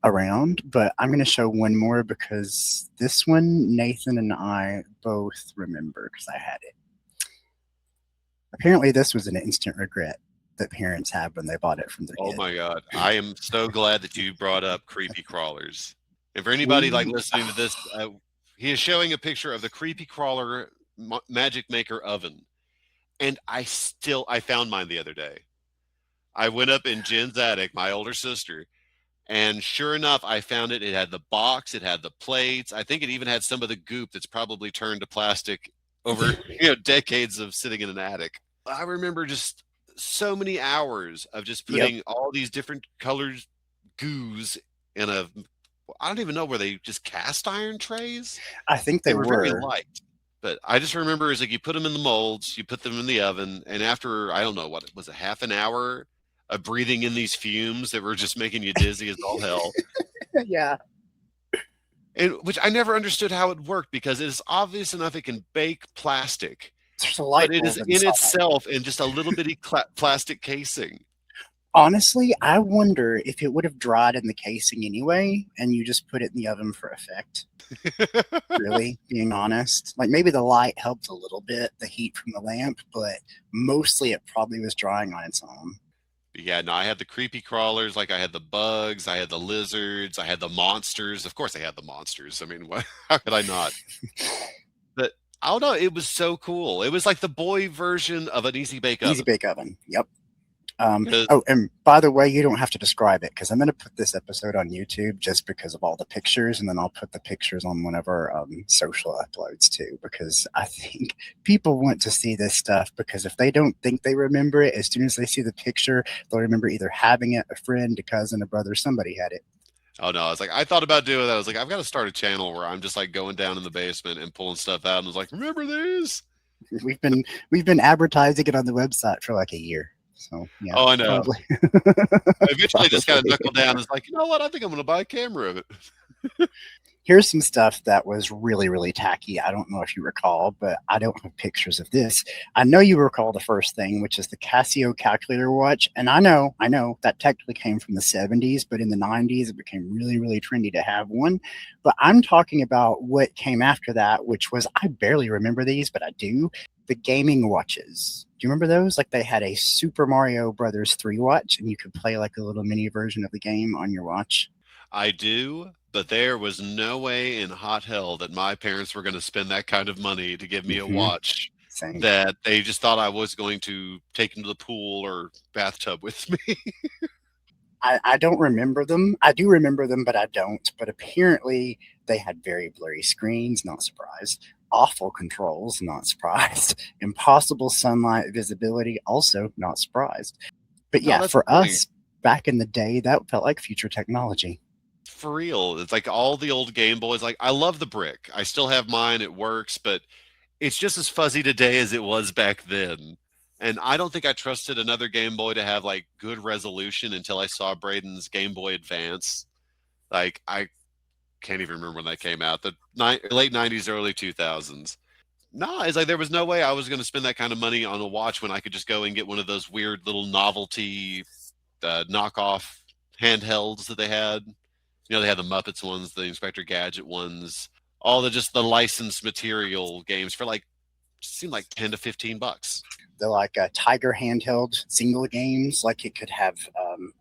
[SPEAKER 1] around. But I'm going to show one more because this one Nathan and I both remember because I had it. Apparently, this was an instant regret that parents have when they bought it from their
[SPEAKER 2] Oh
[SPEAKER 1] kid.
[SPEAKER 2] my God. I am so glad that you brought up creepy crawlers. And for anybody like
[SPEAKER 1] We
[SPEAKER 2] listening to this, he is showing a picture of the creepy crawler magic maker oven. And I found mine the other day. I went up in Jen's attic, my older sister, and sure enough, I found it. It had the box, it had the plates. I think it even had some of the goop that's probably turned to plastic over decades of sitting in an attic. I remember just so many hours of just
[SPEAKER 1] yep.
[SPEAKER 2] putting all these different colors goos in a I don't even know, were they just cast iron trays?
[SPEAKER 1] I think
[SPEAKER 2] They
[SPEAKER 1] they
[SPEAKER 2] were very
[SPEAKER 1] were.
[SPEAKER 2] light. But I just remember is like you put them in the molds, you put them in the oven, and after I don't know what it was, a half an hour of breathing in these fumes that were just making you dizzy as all hell.
[SPEAKER 1] Yeah.
[SPEAKER 2] And which I never understood how it worked because it is obvious enough it can bake plastic,
[SPEAKER 1] There's a
[SPEAKER 2] but
[SPEAKER 1] light
[SPEAKER 2] it is
[SPEAKER 1] bulb
[SPEAKER 2] in
[SPEAKER 1] inside.
[SPEAKER 2] itself in just a little bitty plastic casing.
[SPEAKER 1] Honestly, I wonder if it would have dried in the casing anyway, and you just put it in the oven for effect. Really, being honest, like maybe the light helped a little bit, the heat from the lamp, but mostly it probably was drying on its own.
[SPEAKER 2] Yeah, no, I had the creepy crawlers, like I had the bugs, I had the lizards, I had the monsters. Of course, I had the monsters. I mean, how could I not? But I don't know. It was so cool. It was like the boy version of an easy bake
[SPEAKER 1] Easy
[SPEAKER 2] oven.
[SPEAKER 1] bake oven. Yep.
[SPEAKER 2] 'Cause-
[SPEAKER 1] Oh, and by the way, you don't have to describe it because I'm going to put this episode on YouTube just because of all the pictures, and then I'll put the pictures on one of our social uploads too because I think people want to see this stuff because if they don't think they remember it, as soon as they see the picture, they'll remember either having it, a friend, a cousin, a brother, somebody had it.
[SPEAKER 2] oh no, I was like, I thought about doing that. I was like, I've got to start a channel where I'm just like going down in the basement and pulling stuff out. And I was like, remember these?
[SPEAKER 1] We've been advertising it on the website for like a year. So yeah,
[SPEAKER 2] Oh, I know.
[SPEAKER 1] probably
[SPEAKER 2] I eventually just got to
[SPEAKER 1] probably.
[SPEAKER 2] knuckle down. It's like, you know what? I think I'm going to buy a camera of it.
[SPEAKER 1] Here's some stuff that was really, really tacky. I don't know if you recall, but I don't have pictures of this. I know you recall the first thing, which is the Casio calculator watch. And I know that technically came from the 70s, but in the 90s, it became really, really trendy to have one. But I'm talking about what came after that, which was, I barely remember these, but I do. The gaming watches. Do you remember those? Like they had a Super Mario Brothers 3 watch, and you could play like a little mini version of the game on your watch.
[SPEAKER 2] I do, but there was no way in hot hell that my parents were going to spend that kind of money to give me a
[SPEAKER 1] Mm-hmm.
[SPEAKER 2] watch
[SPEAKER 1] Same.
[SPEAKER 2] that they just thought I was going to take into the pool or bathtub with me.
[SPEAKER 1] I don't remember them. I do remember them, but I don't. But apparently, they had very blurry screens, not surprised. Awful controls, not surprised. Impossible sunlight visibility, also not surprised. But
[SPEAKER 2] No,
[SPEAKER 1] yeah,
[SPEAKER 2] that's
[SPEAKER 1] for
[SPEAKER 2] the thing.
[SPEAKER 1] us back in the day, that felt like future technology.
[SPEAKER 2] For real. It's like all the old Game Boys. Like, I love the brick. I still have mine. It works, but it's just as fuzzy today as it was back then. And I don't think I trusted another Game Boy to have like good resolution until I saw Braden's Game Boy Advance. Like, I can't even remember when that came out. The late '90s, early 2000s. No, it's like there was no way I was going to spend that kind of money on a watch when I could just go and get one of those weird little novelty knockoff handhelds that they had. They had the Muppets ones, the Inspector Gadget ones, all the just the licensed material games for like seemed like $10 to $15.
[SPEAKER 1] The like Tiger handheld single games, like it could have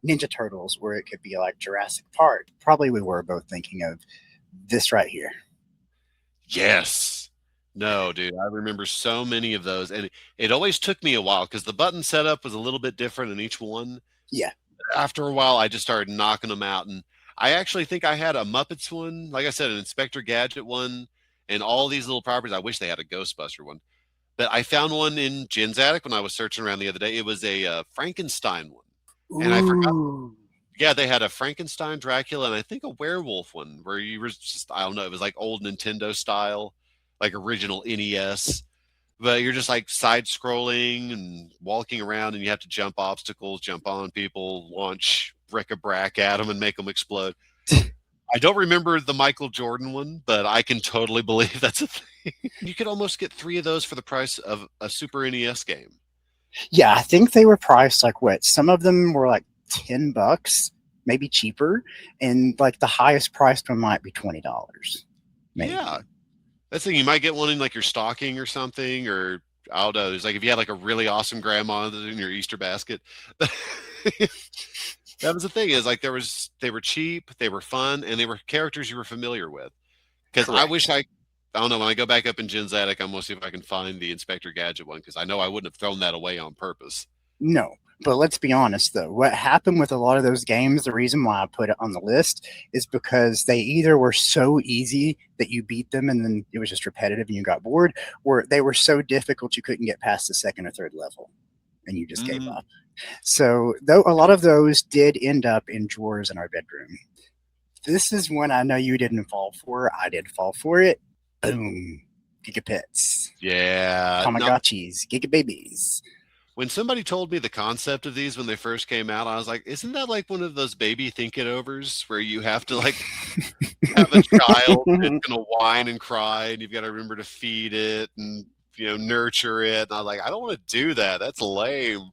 [SPEAKER 1] Ninja Turtles, or it could be like Jurassic Park. Probably we were both thinking of this right here.
[SPEAKER 2] Yes. No, dude, I remember so many of those, and it always took me a while because the button setup was a little bit different in each one.
[SPEAKER 1] Yeah.
[SPEAKER 2] After a while, I just started knocking them out, and I actually think I had a Muppets one, like I said, an Inspector Gadget one, and all these little properties. I wish they had a Ghostbuster one, but I found one in Jen's attic when I was searching around the other day. It was a Frankenstein one, and I forgot.
[SPEAKER 1] Ooh.
[SPEAKER 2] Yeah, they had a Frankenstein, Dracula, and I think a werewolf one where you were just, I don't know, it was like old Nintendo style, like original NES. But you're just like side scrolling and walking around, and you have to jump obstacles, jump on people, launch bric-a-brac at them and make them explode. I don't remember the Michael Jordan one, but I can totally believe that's a thing. You could almost get 3 of those for the price of a Super NES game.
[SPEAKER 1] Yeah, I think they were priced like what? Some of them were like $10, maybe cheaper, and like the highest priced one might be $20. Maybe.
[SPEAKER 2] Yeah, that's the thing. You might get one in like your stocking or something, or I don't know. There's like if you had like a really awesome grandma in your Easter basket. That was the thing, is like they were cheap, they were fun, and they were characters you were familiar with. Because I wish I don't know, when I go back up in Jen's attic, I'm gonna see if I can find the Inspector Gadget one, because I know I wouldn't have thrown that away on purpose.
[SPEAKER 1] No, but let's be honest though. What happened with a lot of those games, the reason why I put it on the list is because they either were so easy that you beat them and then it was just repetitive and you got bored, or they were so difficult you couldn't get past the second or third level and you just gave up. So though a lot of those did end up in drawers in our bedroom. This is one I know you didn't fall for. I did fall for it. Boom. Gigapets.
[SPEAKER 2] Yeah.
[SPEAKER 1] Tamagotchis. Gigababies.
[SPEAKER 2] When somebody told me the concept of these when they first came out, I was like, isn't that like one of those baby think-it-overs where you have to like have a child that's going to whine and cry and you've got to remember to feed it and, nurture it. And I was like, I don't want to do that. That's lame.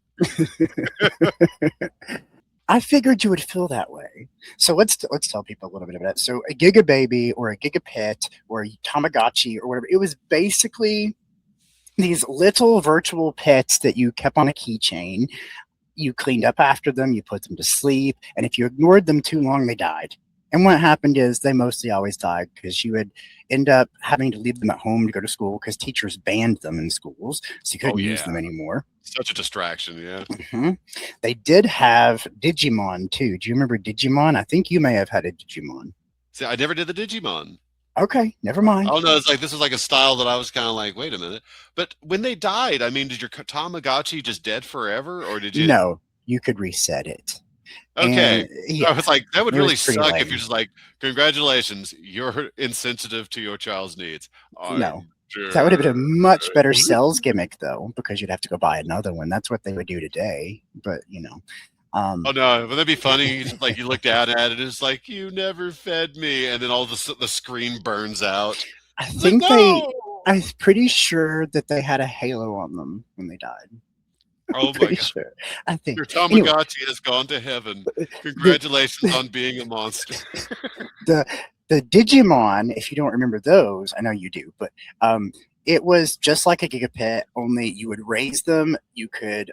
[SPEAKER 1] I figured you would feel that way. So let's tell people a little bit about it. So a Gigababy or a Gigapet or a Tamagotchi or whatever, it was basically these little virtual pets that you kept on a keychain. You cleaned up after them, you put them to sleep, and if you ignored them too long, they died. And what happened is they mostly always died because you would end up having to leave them at home to go to school because teachers banned them in schools, so you couldn't use them anymore.
[SPEAKER 2] Such a distraction, yeah.
[SPEAKER 1] Mm-hmm. They did have Digimon too. Do you remember Digimon? I think you may have had a Digimon.
[SPEAKER 2] See, I never did the Digimon.
[SPEAKER 1] Okay, never mind.
[SPEAKER 2] Oh no, it's like this was like a style that I was kind of like, wait a minute. But when they died, I mean, did your Tamagotchi just dead forever, or did you?
[SPEAKER 1] No, you could reset it.
[SPEAKER 2] Okay.
[SPEAKER 1] Yeah,
[SPEAKER 2] I was like, that would really suck
[SPEAKER 1] lame.
[SPEAKER 2] if you're just like, congratulations, you're insensitive to your child's needs.
[SPEAKER 1] No, that would have been a much better sales gimmick, though, because you'd have to go buy another one. That's what they would do today. But,
[SPEAKER 2] oh, no. Wouldn't that be funny? Like, you look down at it, it's like, you never fed me. And then all the screen burns out.
[SPEAKER 1] I think I'm pretty sure that they had a halo on them when they died.
[SPEAKER 2] Oh my God.
[SPEAKER 1] Sure. I think
[SPEAKER 2] your Tamagotchi has gone to heaven. Congratulations on being a monster.
[SPEAKER 1] The Digimon, if you don't remember those, I know you do, but it was just like a Gigapet, only you would raise them, you could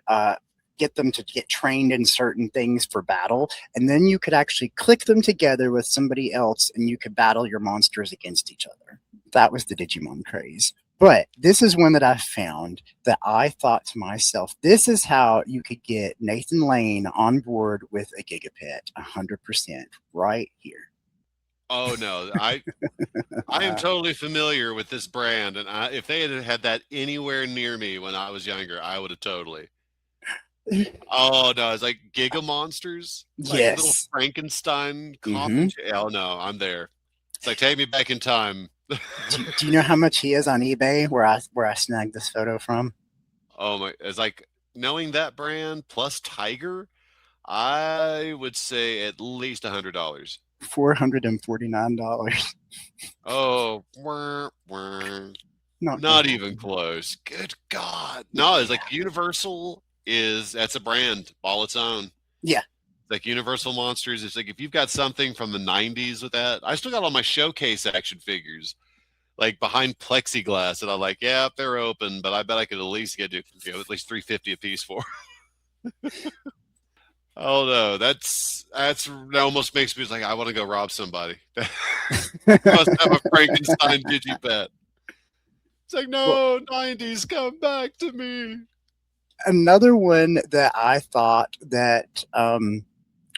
[SPEAKER 1] get them to get trained in certain things for battle, and then you could actually click them together with somebody else and you could battle your monsters against each other. That was the Digimon craze. But this is one that I found that I thought to myself, this is how you could get Nathan Lane on board with a Gigapet 100% right here.
[SPEAKER 2] Oh, no. I am totally familiar with this brand. And if they had had that anywhere near me when I was younger, I would have totally. Oh, no. It's like Giga Monsters. Like
[SPEAKER 1] yes.
[SPEAKER 2] Little Frankenstein coffee. Oh, no. I'm there. It's like, take me back in time.
[SPEAKER 1] Do you know how much he is on eBay where I snagged this photo from?
[SPEAKER 2] Oh my, it's like knowing that brand plus Tiger, I would say at least $100.
[SPEAKER 1] $449.
[SPEAKER 2] Oh, wah, wah.
[SPEAKER 1] Not gonna
[SPEAKER 2] Not even
[SPEAKER 1] happen.
[SPEAKER 2] close. Good God. No, it's
[SPEAKER 1] Yeah.
[SPEAKER 2] like Universal that's a brand all its own.
[SPEAKER 1] Yeah.
[SPEAKER 2] Like Universal Monsters, it's like if you've got something from the 90s with that, I still got all my showcase action figures like behind plexiglass that I'm like, yeah, they're open, but I bet I could at least get at least 350 a piece for. Oh no, that almost makes me like I want to go rob somebody. Must have a Frankenstein digipet. It's like,
[SPEAKER 1] Well,
[SPEAKER 2] no, 90s, come back to me.
[SPEAKER 1] another one that I thought that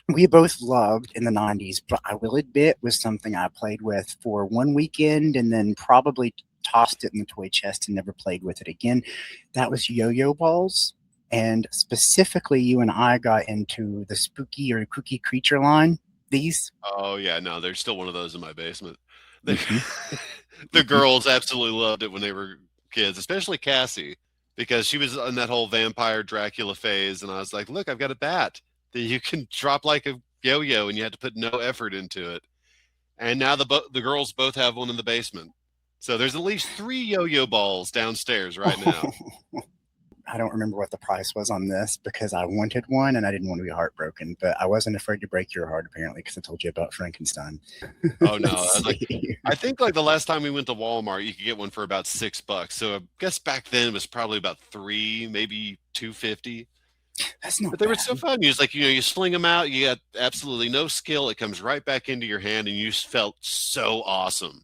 [SPEAKER 1] we both loved in the 90s, but I will admit was something I played with for one weekend and then probably tossed it in the toy chest and never played with it again. That was yo-yo balls. And specifically, you and I got into the spooky or kooky creature line. These.
[SPEAKER 2] Oh yeah, no, there's still one of those in my basement. They,
[SPEAKER 1] Hmm.
[SPEAKER 2] the girls absolutely loved it when they were kids, especially Cassie, because she was in that whole vampire Dracula phase, and I was like, look, I've got a bat that you can drop like a yo-yo, and you had to put no effort into it. And now the girls both have one in the basement, so there's at least 3 yo-yo balls downstairs right now.
[SPEAKER 1] I don't remember what the price was on this because I wanted one and I didn't want to be heartbroken, but I wasn't afraid to break your heart apparently because I told you about Frankenstein.
[SPEAKER 2] Oh no,
[SPEAKER 1] Let's see.
[SPEAKER 2] I think like the last time we went to Walmart, you could get one for about $6. So I guess back then it was probably about three, maybe 250.
[SPEAKER 1] That's not
[SPEAKER 2] But they were so
[SPEAKER 1] bad.
[SPEAKER 2] fun. You just like you sling them out. You got absolutely no skill. It comes right back into your hand, and you just felt so awesome.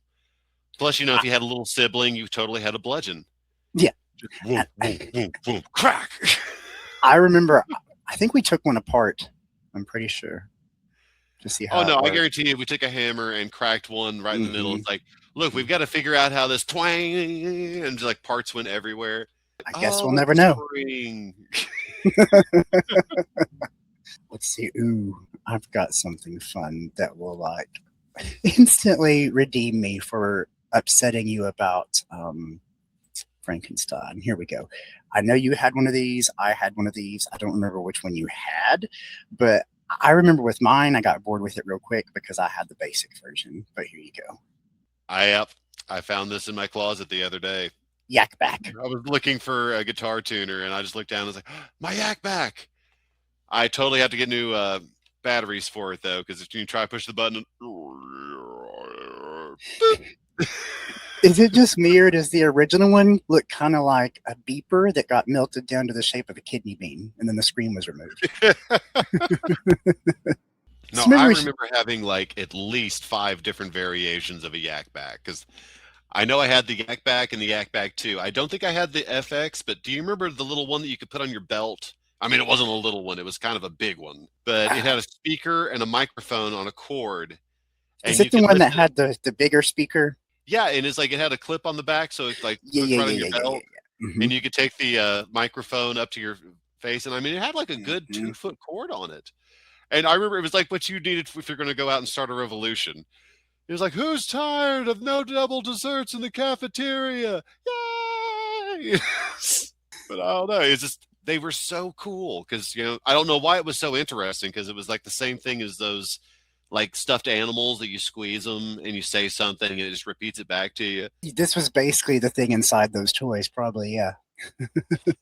[SPEAKER 2] Plus, if
[SPEAKER 1] I,
[SPEAKER 2] you had a little sibling, you totally had a bludgeon.
[SPEAKER 1] yeah.
[SPEAKER 2] Just boom, boom, boom, boom, crack.
[SPEAKER 1] I remember, I think we took one apart. I'm pretty sure to see
[SPEAKER 2] Oh
[SPEAKER 1] how it
[SPEAKER 2] no, I
[SPEAKER 1] worked.
[SPEAKER 2] guarantee you, we took a hammer and cracked one right in the middle.
[SPEAKER 1] Hmm.
[SPEAKER 2] It's like, look, we've got to figure out how this twang and just like parts went everywhere.
[SPEAKER 1] I guess we'll
[SPEAKER 2] Oh,
[SPEAKER 1] never
[SPEAKER 2] it's a
[SPEAKER 1] know.
[SPEAKER 2] spring.
[SPEAKER 1] Let's see. Ooh, I've got something fun that will like instantly redeem me for upsetting you about Frankenstein. Here we go. I know you had one of these. I had one of these. I don't remember which one you had, but I remember with mine, I got bored with it real quick because I had the basic version. But here you go.
[SPEAKER 2] I found this in my closet the other day.
[SPEAKER 1] Yak back.
[SPEAKER 2] I was looking for a guitar tuner, and I just looked down and was like, my yak back. I totally have to get new batteries for it though, because if you try to push the button,
[SPEAKER 1] Is it just me or does the original one look kind of like a beeper that got melted down to the shape of a kidney bean and then the screen was removed?
[SPEAKER 2] no,
[SPEAKER 1] So maybe
[SPEAKER 2] I
[SPEAKER 1] we should.
[SPEAKER 2] remember having like at least 5 different variations of a yak back because I know I had the yak back and the yak back too. I don't think I had the FX, but do you remember the little one that you could put on your belt? I mean, it wasn't a little one; it was kind of a big one, but it
[SPEAKER 1] Uh,
[SPEAKER 2] had a speaker and a microphone on a cord,
[SPEAKER 1] is
[SPEAKER 2] and
[SPEAKER 1] it
[SPEAKER 2] you
[SPEAKER 1] the
[SPEAKER 2] could
[SPEAKER 1] one
[SPEAKER 2] lift
[SPEAKER 1] that
[SPEAKER 2] it.
[SPEAKER 1] had the bigger speaker?
[SPEAKER 2] Yeah, and it's like it had a clip on the back, so it's like
[SPEAKER 1] Yeah,
[SPEAKER 2] hooks
[SPEAKER 1] yeah,
[SPEAKER 2] right on
[SPEAKER 1] yeah,
[SPEAKER 2] your
[SPEAKER 1] yeah, yeah, yeah,
[SPEAKER 2] belt,
[SPEAKER 1] yeah. Hmm.
[SPEAKER 2] and you could take the microphone up to your face. And I mean, it had like a good
[SPEAKER 1] Hmm.
[SPEAKER 2] 2 foot cord on it. And I remember it was like what you needed if you're going to go out and start a revolution. It was like, who's tired of no double desserts in the cafeteria? Yay! But I don't know. It's just they were so cool because I don't know why it was so interesting because it was like the same thing as those like stuffed animals that you squeeze them and you say something and it just repeats it back to you.
[SPEAKER 1] This was basically the thing inside those toys, probably. Yeah.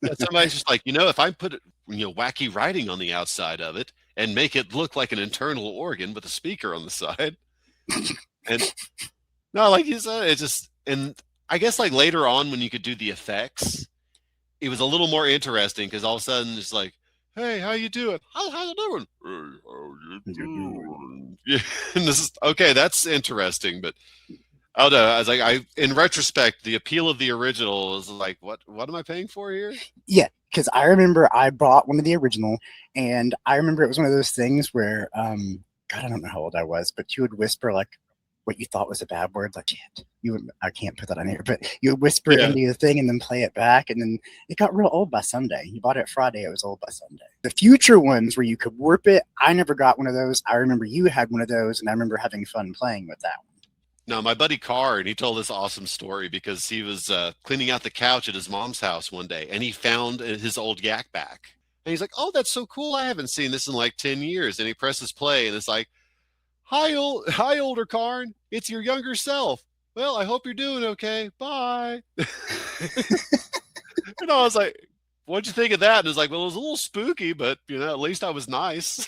[SPEAKER 2] Yeah, somebody's just like, if I put wacky writing on the outside of it and make it look like an internal organ with a speaker on the side, and no, like you said, it's just, and I guess like later on when you could do the effects, it was a little more interesting because all of a sudden it's like, hey, how you doing? How you doing? Hey, how you
[SPEAKER 1] You're doing.
[SPEAKER 2] doing? Yeah, and this is okay. That's interesting, but I don't know. I was like, in retrospect, the appeal of the original is like, what am I paying for here?
[SPEAKER 1] Yeah, because I remember I bought one of the original, and I remember it was one of those things where, God, I don't know how old I was, but you would whisper like what you thought was a bad word, like shit. You would, I can't put that on here, but you would whisper it
[SPEAKER 2] Yeah.
[SPEAKER 1] into the thing and then play it back, and then it got real old by Sunday. You bought it Friday, it was old by Sunday. The future ones where you could warp it, I never got one of those. I remember you had one of those, and I remember having fun playing with that one.
[SPEAKER 2] No, my buddy Carr, and he told this awesome story because he was cleaning out the couch at his mom's house one day, and he found his old yak back. And he's like, "Oh, that's so cool! I haven't seen this in like 10 years." And he presses play, and it's like, Hi, older Karn. It's your younger self. Well, I hope you're doing okay. Bye. And I was like, what'd you think of that? And it's like, well, it was a little spooky, but at least I was nice.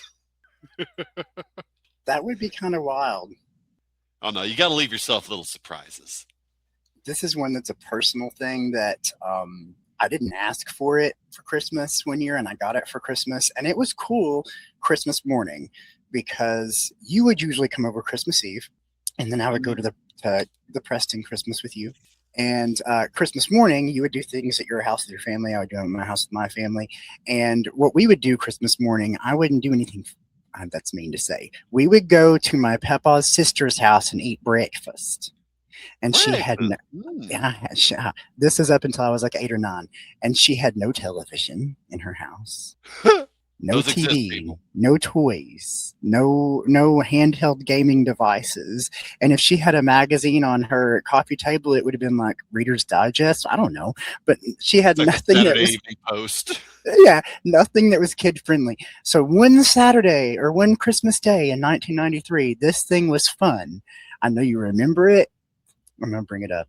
[SPEAKER 1] That would be kind of wild.
[SPEAKER 2] Oh no, you got to leave yourself little surprises.
[SPEAKER 1] This is one that's a personal thing that I didn't ask for it for Christmas one year, and I got it for Christmas, and it was cool Christmas morning because you would usually come over Christmas Eve, and then I would go to the Preston Christmas with you. And Christmas morning, you would do things at your house with your family. I would do it at my house with my family. And what we would do Christmas morning, I wouldn't do anything. That's mean to say. We would go to my Papa's sister's house and eat breakfast. And she had no, this is up until I was like 8 or 9, and she had no television in her house, no TV, no toys, no handheld gaming devices. And if she had a magazine on her coffee table, it would have been like Reader's Digest. I don't know, but she had nothing that was
[SPEAKER 2] Post.
[SPEAKER 1] Yeah, nothing that was kid friendly. So one Saturday or one Christmas day in 1993, this thing was fun. I know you remember it. I'm going to bring it up.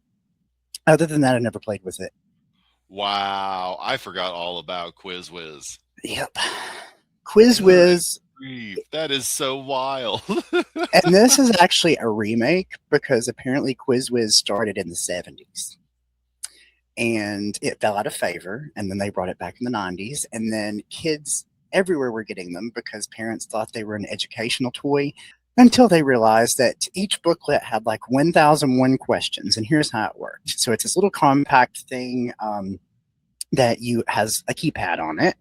[SPEAKER 1] Other than that, I never played with it.
[SPEAKER 2] Wow. I forgot all about Quiz Whiz.
[SPEAKER 1] Yep. Quiz Whiz.
[SPEAKER 2] That is so wild.
[SPEAKER 1] And this is actually a remake because apparently Quiz Whiz started in the 70s. And it fell out of favor. And then they brought it back in the 90s. And then kids everywhere were getting them because parents thought they were an educational toy, until they realized that each booklet had like 1,001 questions. And here's how it worked. So it's this little compact thing that has a keypad on it.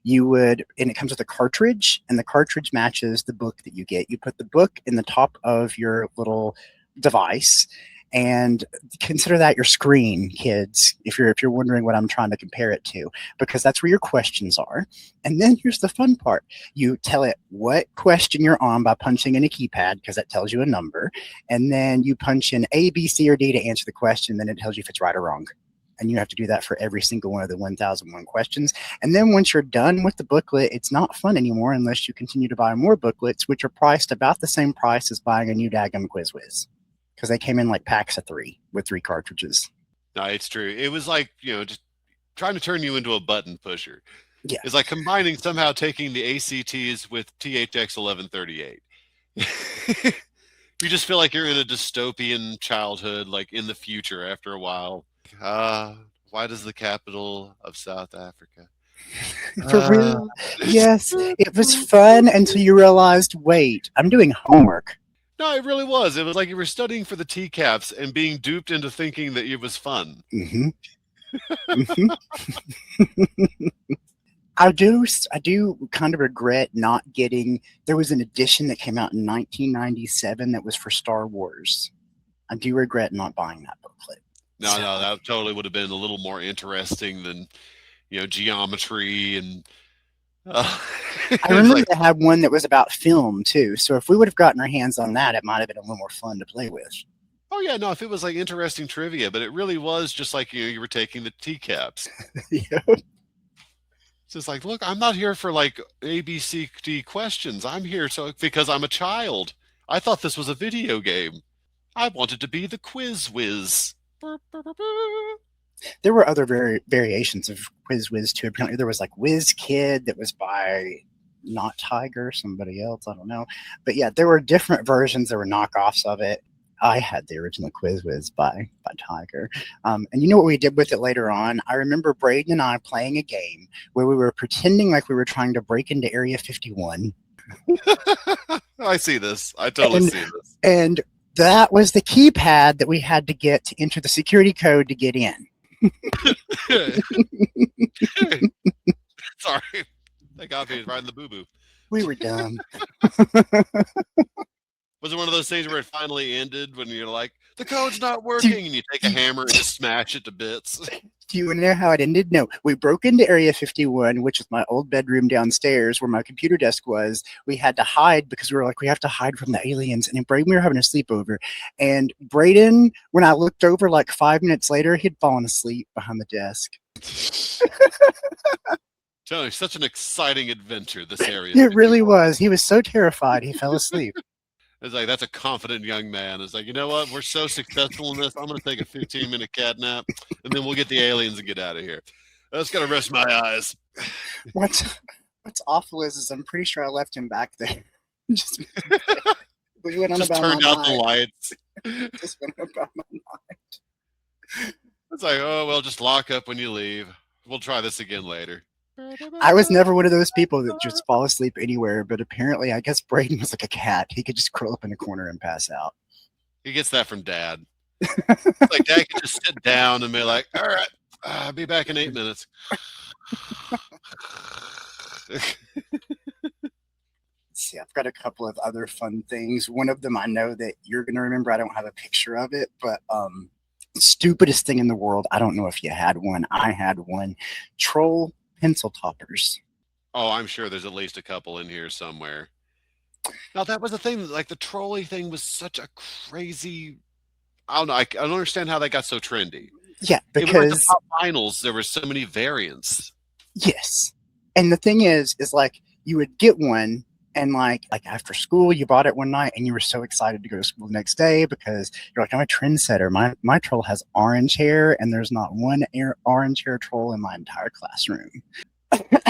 [SPEAKER 1] And it comes with a cartridge, and the cartridge matches the book that you get. You put the book in the top of your little device, and consider that your screen, kids, if you're wondering what I'm trying to compare it to, because that's where your questions are. And then here's the fun part. You tell it what question you're on by punching in a keypad, because that tells you a number. And then you punch in A, B, C, or D to answer the question. Then it tells you if it's right or wrong. And you have to do that for every single one of the 1,001 questions. And then once you're done with the booklet, it's not fun anymore unless you continue to buy more booklets, which are priced about the same price as buying a new daggum Quiz Whiz. Because they came in like packs of 3 with 3 cartridges.
[SPEAKER 2] No, it's true. It was like, just trying to turn you into a button pusher.
[SPEAKER 1] Yeah.
[SPEAKER 2] It's like combining, somehow taking the ACTs with THX 1138. You just feel like you're in a dystopian childhood, like in the future after a while. Why does the capital of South Africa?
[SPEAKER 1] For real? Yes. It was fun until you realized, wait, I'm doing homework.
[SPEAKER 2] No, it really was. It was like you were studying for the TCAPs and being duped into thinking that it was fun.
[SPEAKER 1] Mm-hmm. Mm-hmm. I do kind of regret not getting. There was an edition that came out in 1997 that was for Star Wars. I do regret not buying that booklet.
[SPEAKER 2] No, that totally would have been a little more interesting than, geometry and.
[SPEAKER 1] I remember they had one that was about film too. So if we would have gotten our hands on that, it might have been a little more fun to play with.
[SPEAKER 2] Oh yeah, no, if it was like interesting trivia, but it really was just like you were taking the TCAPs.
[SPEAKER 1] Yep.
[SPEAKER 2] It's just like, look, I'm not here for like A, B, C, D questions. I'm here because I'm a child. I thought this was a video game. I wanted to be the Quiz Whiz.
[SPEAKER 1] There were other variations of Quiz Whiz too. Apparently there was like Whiz Kid that was by not Tiger, somebody else, I don't know. But yeah, there were different versions. There were knockoffs of it. I had the original Quiz Whiz by Tiger. And you know what we did with it later on? I remember Braden and I playing a game where we were pretending like we were trying to break into Area 51.
[SPEAKER 2] I see this. I totally see this.
[SPEAKER 1] And that was the keypad that we had to get to enter the security code to get in.
[SPEAKER 2] Sorry. That got me right in the boo-boo.
[SPEAKER 1] We were dumb.
[SPEAKER 2] Was it one of those things where it finally ended when you're like, the code's not working, and you take a hammer and just smash it to bits?
[SPEAKER 1] Do you want to know how it ended? No, we broke into Area 51, which is my old bedroom downstairs where my computer desk was. We had to hide because we were like, we have to hide from the aliens. And in Braden, we were having a sleepover. And Braden, when I looked over like 5 minutes later, he'd fallen asleep behind the desk.
[SPEAKER 2] Tell you, such an exciting adventure, this area.
[SPEAKER 1] It really was. He was so terrified, he fell asleep.
[SPEAKER 2] It's like, that's a confident young man. It's like, you know what? We're so successful in this. I'm going to take a 15-minute cat nap, and then we'll get the aliens and get out of here. I just got to rest my eyes.
[SPEAKER 1] What's what's awful is I'm pretty sure I left him back there. just we went on
[SPEAKER 2] Just
[SPEAKER 1] about
[SPEAKER 2] turned
[SPEAKER 1] my
[SPEAKER 2] out the
[SPEAKER 1] night.
[SPEAKER 2] lights.
[SPEAKER 1] Just went on about my night.
[SPEAKER 2] It's like, oh, well, just lock up when you leave. We'll try this again later.
[SPEAKER 1] I was never one of those people that just fall asleep anywhere, but apparently, I guess Braden was like a cat. He could just curl up in a corner and pass out.
[SPEAKER 2] He gets that from Dad. Like, Dad can just sit down and be like, all right, I'll be back in 8 minutes.
[SPEAKER 1] See, I've got a couple of other fun things. One of them I know that you're going to remember. I don't have a picture of it, but stupidest thing in the world. I don't know if you had one. I had one. Troll pencil toppers.
[SPEAKER 2] Oh, I'm sure there's at least a couple in here somewhere. Now, that was the thing. Like, the trolley thing was such a crazy... I don't know. I don't understand how that got so trendy.
[SPEAKER 1] Yeah,
[SPEAKER 2] It was like the
[SPEAKER 1] because
[SPEAKER 2] pop vinyls. There were so many variants.
[SPEAKER 1] yes. And the thing is like you would get one and like after school you bought it one night and you were so excited to go to school the next day because you're like, I'm a trendsetter. My troll has orange hair and there's not one orange hair troll in my entire classroom.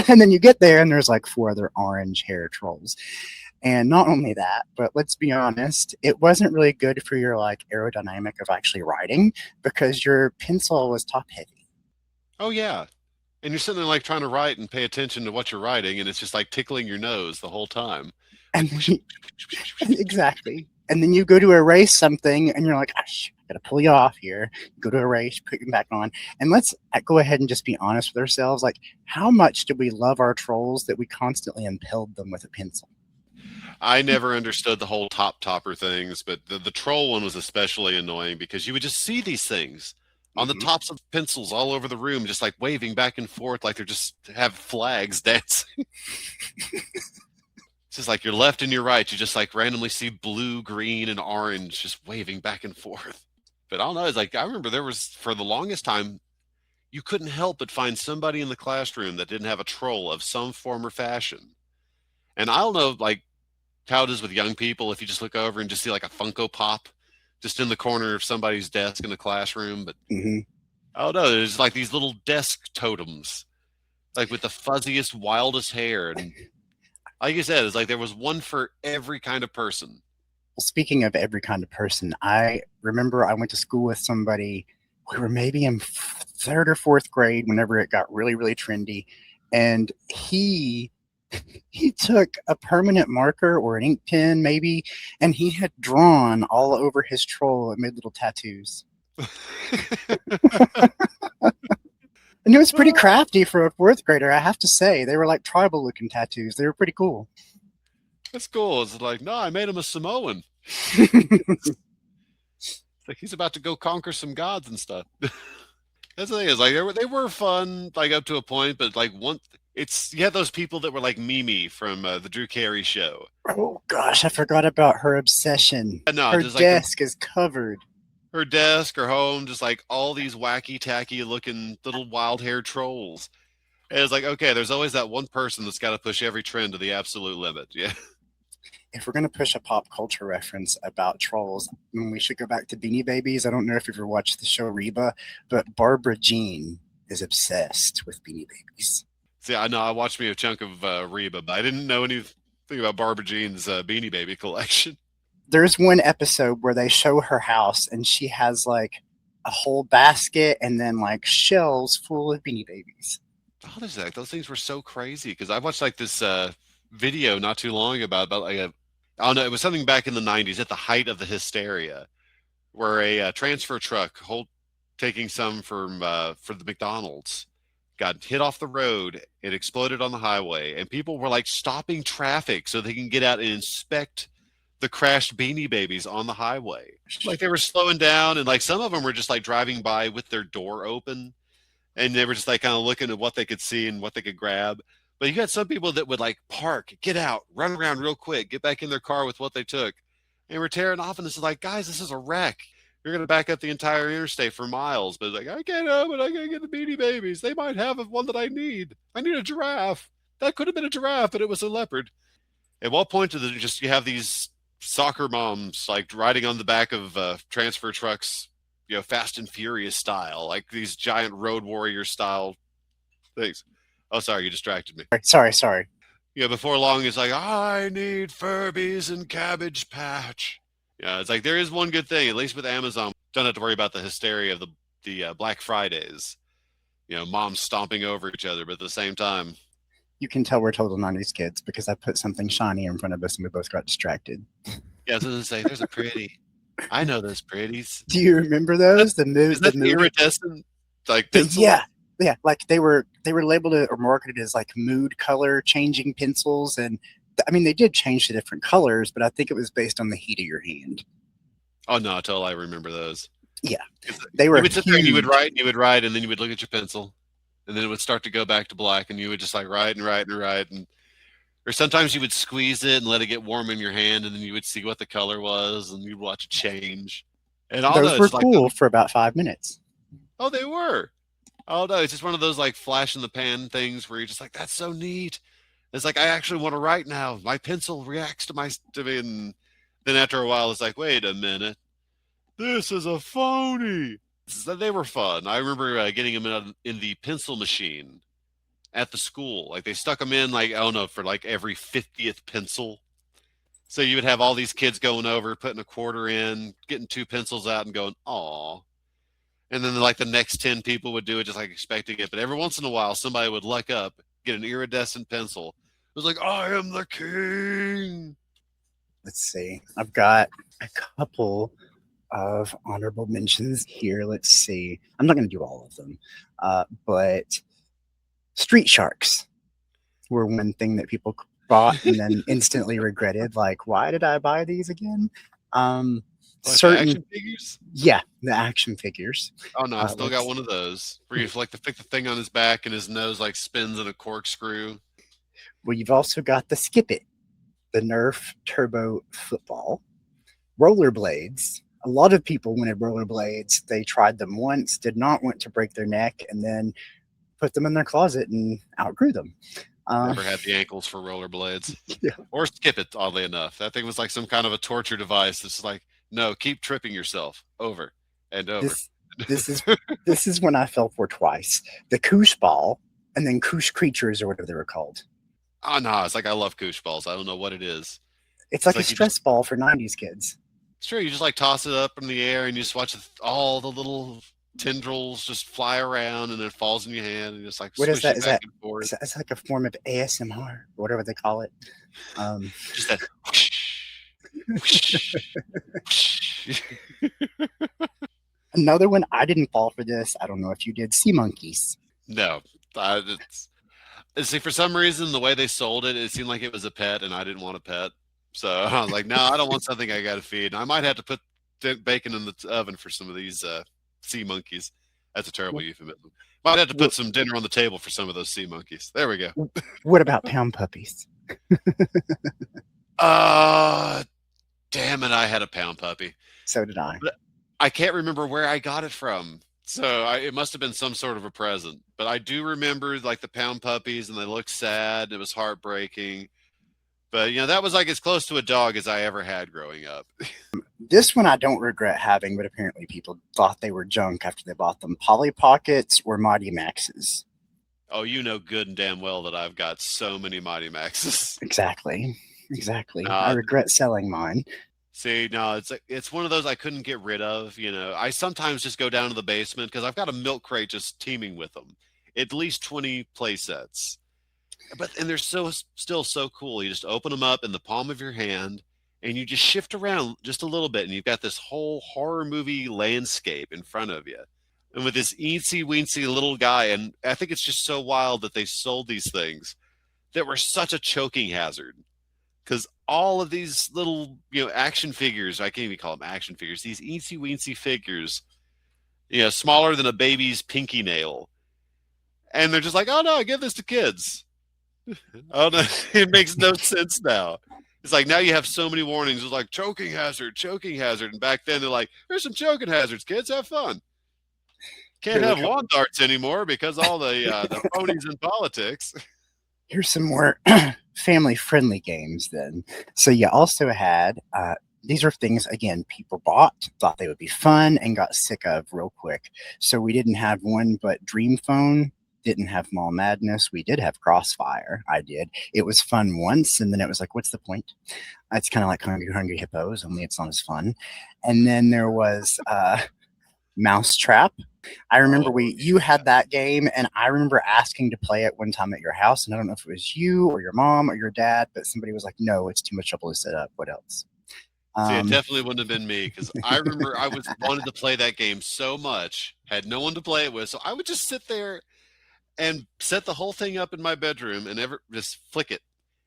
[SPEAKER 1] And then you get there and there's like 4 other orange hair trolls. And not only that, but let's be honest, it wasn't really good for your like aerodynamic of actually writing because your pencil was top heavy.
[SPEAKER 2] Oh, yeah. And you're sitting there like trying to write and pay attention to what you're writing, and it's just like tickling your nose the whole time.
[SPEAKER 1] And exactly. And then you go to erase something and you're like, I gotta pull you off here. Go to erase, put them back on. And let's go ahead and just be honest with ourselves. Like, how much do we love our trolls that we constantly impelled them with a pencil?
[SPEAKER 2] I never understood the whole topper things, but the troll one was especially annoying because you would just see these things on the tops of pencils all over the room, just like waving back and forth like they're just have flags dancing. It's just like your left and your right. You just like randomly see blue, green, and orange just waving back and forth. But I don't know. It's like, I remember there was, for the longest time, you couldn't help but find somebody in the classroom that didn't have a troll of some form or fashion. And I don't know, like, how it is with young people if you just look over and just see like a Funko Pop just in the corner of somebody's desk in the classroom. But I don't know, there's like these little desk totems, like with the fuzziest, wildest hair. And like you said, it's like there was one for every kind of person.
[SPEAKER 1] Well, speaking of every kind of person, I remember I went to school with somebody. We were maybe in 3rd or 4th grade whenever it got really, really trendy. And he took a permanent marker or an ink pen maybe, and he had drawn all over his troll and made little tattoos. And it was pretty crafty for a 4th grader, I have to say. They were like tribal looking tattoos. They were pretty cool.
[SPEAKER 2] That's cool. It's like, no, I made him a Samoan. It's like he's about to go conquer some gods and stuff. That's the thing, is like they were fun, like up to a point, but like you had those people that were like Mimi from the Drew Carey show.
[SPEAKER 1] Oh gosh, I forgot about her obsession.
[SPEAKER 2] No,
[SPEAKER 1] her
[SPEAKER 2] just
[SPEAKER 1] desk is covered.
[SPEAKER 2] Her desk, her home, just like all these wacky tacky looking little wild haired trolls. And it's like, okay, there's always that one person that's got to push every trend to the absolute limit. Yeah.
[SPEAKER 1] If we're going to push a pop culture reference about trolls, we should go back to Beanie Babies. I don't know if you've ever watched the show Reba, but Barbara Jean is obsessed with Beanie Babies.
[SPEAKER 2] See, I know I watched me a chunk of Reba, but I didn't know anything about Barbara Jean's Beanie Baby collection.
[SPEAKER 1] There's one episode where they show her house and she has like a whole basket and then like shelves full of Beanie Babies.
[SPEAKER 2] Oh, there's that. Those things were so crazy because I watched like this video not too long about like I don't know, it was something back in the 90s at the height of the hysteria where a transfer truck taking some from for the McDonald's got hit off the road. It exploded on the highway and people were like stopping traffic so they can get out and inspect the crashed Beanie Babies on the highway. Like they were slowing down and like some of them were just like driving by with their door open and they were just like kind of looking at what they could see and what they could grab. But you got some people that would like park, get out, run around real quick, get back in their car with what they took. And we're tearing off and this is like, guys, this is a wreck. You're going to back up the entire interstate for miles. But it's like, I can't help it. I got to get the Beanie Babies. They might have one that I need. I need a giraffe. That could have been a giraffe, but it was a leopard. At what point do you have these soccer moms like riding on the back of transfer trucks, Fast and Furious style, like these giant road warrior style things. Oh, sorry, you distracted me.
[SPEAKER 1] Sorry.
[SPEAKER 2] Before long, it's like, I need Furbies and Cabbage Patch. Yeah, it's like there is one good thing, at least with Amazon, don't have to worry about the hysteria of the Black Fridays. Moms stomping over each other, but at the same time,
[SPEAKER 1] You can tell we're total 90s kids because I put something shiny in front of us and we both got distracted.
[SPEAKER 2] yeah, I was going to say, there's a pretty. I know those pretties.
[SPEAKER 1] Do you remember those?
[SPEAKER 2] Is that the iridescent like pencil?
[SPEAKER 1] Yeah, like they were labeled or marketed as like mood color changing pencils, and I mean they did change to different colors, but I think it was based on the heat of your hand.
[SPEAKER 2] Oh no, I remember those.
[SPEAKER 1] Yeah, they were.
[SPEAKER 2] You would sit there and you would write, and then you would look at your pencil, and then it would start to go back to black, and you would just like write, and or sometimes you would squeeze it and let it get warm in your hand, and then you would see what the color was, and you'd watch it change. And all
[SPEAKER 1] those were cool for about 5 minutes.
[SPEAKER 2] Oh, they were. Oh no, it's just one of those like flash in the pan things where you're just like, that's so neat. It's like I actually want to write now. My pencil reacts to me, and then after a while, it's like, wait a minute, this is a phony. They were fun. I remember getting them in the pencil machine at the school. Like they stuck them in like I don't know for like every 50th pencil. So you would have all these kids going over, putting a quarter in, getting 2 pencils out, and going, "Aw." And then like the next 10 people would do it just like expecting it. But every once in a while, somebody would luck up, get an iridescent pencil. It was like, I am the king.
[SPEAKER 1] Let's see. I've got a couple of honorable mentions here. Let's see. I'm not going to do all of them, but street sharks were one thing that people bought and then instantly regretted. Like, why did I buy these again?
[SPEAKER 2] Certain action figures?
[SPEAKER 1] Yeah, the action figures.
[SPEAKER 2] Oh no, I still got one of those where you like to pick the thing on his back and his nose like spins in a corkscrew.
[SPEAKER 1] Well, you've also got the Skip It, the Nerf Turbo Football, rollerblades. A lot of people wanted rollerblades. They tried them once, did not want to break their neck, and then put them in their closet and outgrew them.
[SPEAKER 2] Never had the ankles for rollerblades.
[SPEAKER 1] Yeah.
[SPEAKER 2] Or Skip It, oddly enough. That thing was like some kind of a torture device. It's like, no, keep tripping yourself over and over.
[SPEAKER 1] This is when I fell for twice. The Koosh Ball and then Koosh Creatures or whatever they were called.
[SPEAKER 2] Oh no, it's like I love Koosh Balls. I don't know what it is.
[SPEAKER 1] It's like a stress ball for 90s kids.
[SPEAKER 2] Sure, you just like toss it up in the air and you just watch all the little tendrils just fly around and it falls in your hand and just like
[SPEAKER 1] what is that? Is that
[SPEAKER 2] forth.
[SPEAKER 1] It's like a form of ASMR, whatever they call it.
[SPEAKER 2] Just that.
[SPEAKER 1] Another one, I didn't fall for this. I don't know if you did. Sea monkeys.
[SPEAKER 2] No, see, for some reason, the way they sold it, it seemed like it was a pet, and I didn't want a pet. So I was like, no, I don't want something I got to feed. And I might have to put bacon in the oven for some of these sea monkeys. That's a terrible euphemism. Might have to put some dinner on the table for some of those sea monkeys. There we go.
[SPEAKER 1] What about pound puppies?
[SPEAKER 2] Damn it, I had a pound puppy.
[SPEAKER 1] So did I.
[SPEAKER 2] But I can't remember where I got it from. So it must have been some sort of a present. But I do remember like the pound puppies and they looked sad. It was heartbreaking. But, that was like as close to a dog as I ever had growing up.
[SPEAKER 1] This one I don't regret having, but apparently people thought they were junk after they bought them. Polly Pockets or Mighty Maxes.
[SPEAKER 2] Oh, you know good and damn well that I've got so many Mighty Maxes.
[SPEAKER 1] Exactly. I regret selling mine.
[SPEAKER 2] See, no, it's one of those I couldn't get rid of. I sometimes just go down to the basement because I've got a milk crate just teeming with them. At least 20 play sets. And they're still so cool. You just open them up in the palm of your hand and you just shift around just a little bit and you've got this whole horror movie landscape in front of you. And with this eensy weensy little guy, and I think it's just so wild that they sold these things that were such a choking hazard. Because all of these little, action figures, I can't even call them action figures, these eensy weensy figures, smaller than a baby's pinky nail. And they're just like, oh no, give this to kids. Oh no, it makes no sense now. It's like now you have so many warnings. It's like choking hazard. And back then they're like, there's some choking hazards, kids, have fun. Can't have lawn darts anymore because all the ponies in politics.
[SPEAKER 1] Here's some more family-friendly games then. So you also had these are things, again, people bought, thought they would be fun, and got sick of real quick. So we didn't have one but Dream Phone, didn't have Mall Madness. We did have Crossfire. I did. It was fun once, and then it was like, what's the point? It's kind of like Hungry Hungry Hippos, only it's not as fun. And then there was Mousetrap. I remember you had that game, and I remember asking to play it one time at your house, and I don't know if it was you or your mom or your dad, but somebody was like, "No, it's too much trouble to set up. What else?"
[SPEAKER 2] See, it definitely wouldn't have been me because I remember I wanted to play that game so much, had no one to play it with, so I would just sit there and set the whole thing up in my bedroom and just flick it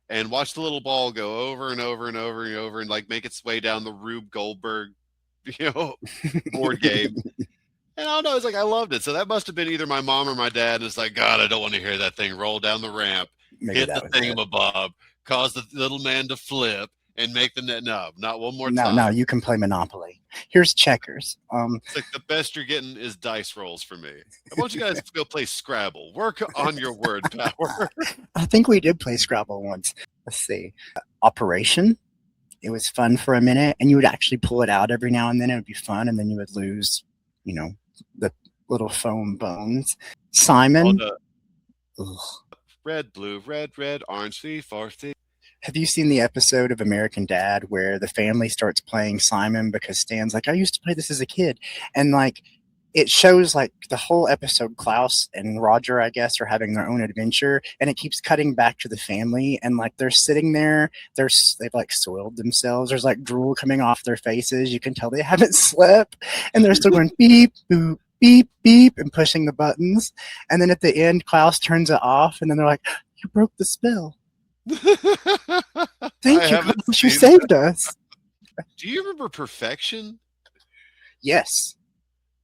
[SPEAKER 2] and watch the little ball go over and over and over and over and like make its way down the Rube Goldberg, board game. And I don't know, it's like I loved it. So that must have been either my mom or my dad. And it's like, God, I don't want to hear that thing roll down the ramp,
[SPEAKER 1] Maybe
[SPEAKER 2] hit the thingamabob, cause the little man to flip, and make the net. No, not one more time.
[SPEAKER 1] No, you can play Monopoly. Here's checkers.
[SPEAKER 2] It's like the best you're getting is dice rolls for me. I want you guys to go play Scrabble. Work on your word power.
[SPEAKER 1] I think we did play Scrabble once. Let's see. Operation. It was fun for a minute, and you would actually pull it out every now and then. It would be fun, and then you would lose, the little foam bones. Simon.
[SPEAKER 2] Red, blue, red, orange, 3, 4, 3.
[SPEAKER 1] Have you seen the episode of American Dad where the family starts playing Simon because Stan's like, I used to play this as a kid. And like, it shows like the whole episode, Klaus and Roger, I guess, are having their own adventure. And it keeps cutting back to the family. And like, they're sitting there, they've like soiled themselves. There's like drool coming off their faces. You can tell they haven't slept. And they're still going beep, boop, beep, beep, and pushing the buttons. And then at the end, Klaus turns it off. And then they're like, you broke the spell. Thank you, Klaus. You saved us.
[SPEAKER 2] Do you remember Perfection?
[SPEAKER 1] Yes.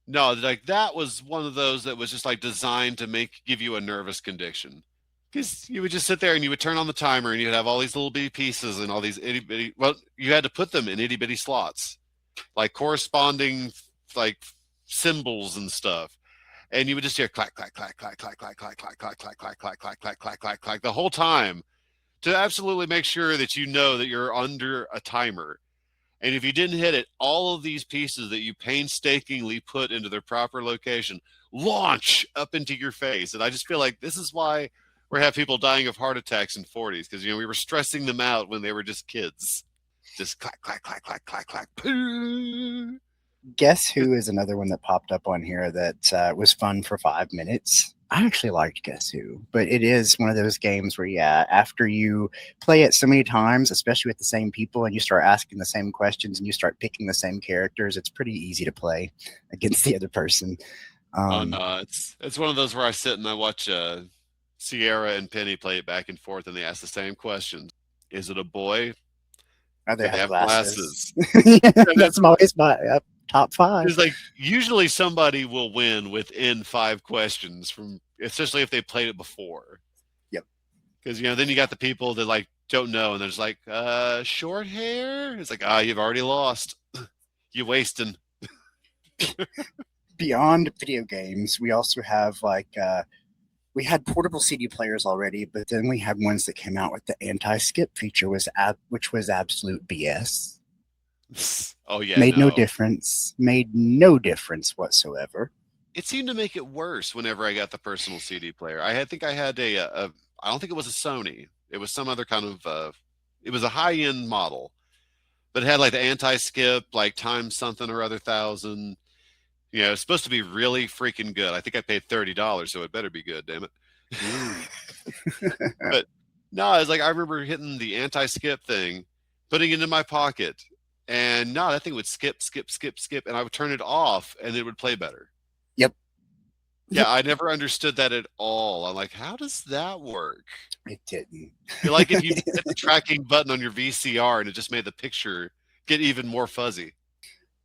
[SPEAKER 2] No, like that was one of those that was just like designed to give you a nervous condition. Because you would just sit there and you would turn on the timer and you'd have all these little bitty pieces and all these itty bitty. Well, you had to put them in itty bitty slots, like corresponding like symbols and stuff. And you would just hear clack, clack, clack, clack, clack, clack, clack, clack, clack, clack, clack, clack, clack, clack, clack, clack, clack the whole time to absolutely make sure that you know that you're under a timer. And if you didn't hit it, all of these pieces that you painstakingly put into their proper location launch up into your face. And I just feel like this is why we have people dying of heart attacks in 40s, because we were stressing them out when they were just kids. Just clack, clack, clack, clack, clack, clack. Poo.
[SPEAKER 1] Guess Who is another one that popped up on here that was fun for 5 minutes. I actually liked Guess Who, but it is one of those games where, after you play it so many times, especially with the same people, and you start asking the same questions and you start picking the same characters, it's pretty easy to play against the other person.
[SPEAKER 2] No, it's one of those where I sit and I watch Sierra and Penny play it back and forth, and they ask the same questions. Is it a boy?
[SPEAKER 1] They have glasses. That's always my top 5.
[SPEAKER 2] It's like usually somebody will win within 5 questions from, especially if they played it before.
[SPEAKER 1] Yep.
[SPEAKER 2] Because then you got the people that like don't know, and there's like short hair. It's like you've already lost. You wasting.
[SPEAKER 1] Beyond video games, we also have like we had portable CD players already, but then we had ones that came out with the anti-skip feature, which was absolute BS.
[SPEAKER 2] Oh yeah,
[SPEAKER 1] made no difference whatsoever.
[SPEAKER 2] It seemed to make it worse whenever I got the personal CD player. I think I had I don't think it was a Sony. It was some other kind of it was a high-end model, but it had like the anti-skip, like times something or other thousand. It's supposed to be really freaking good. I think I paid $30, so it better be good, damn it. But no, it's like I remember hitting the anti-skip thing, putting it in my pocket, and no, that thing would skip, and I would turn it off, and it would play better.
[SPEAKER 1] Yep.
[SPEAKER 2] Yeah, I never understood that at all. I'm like, how does that work?
[SPEAKER 1] It didn't.
[SPEAKER 2] Like if you hit the tracking button on your VCR, and it just made the picture get even more fuzzy.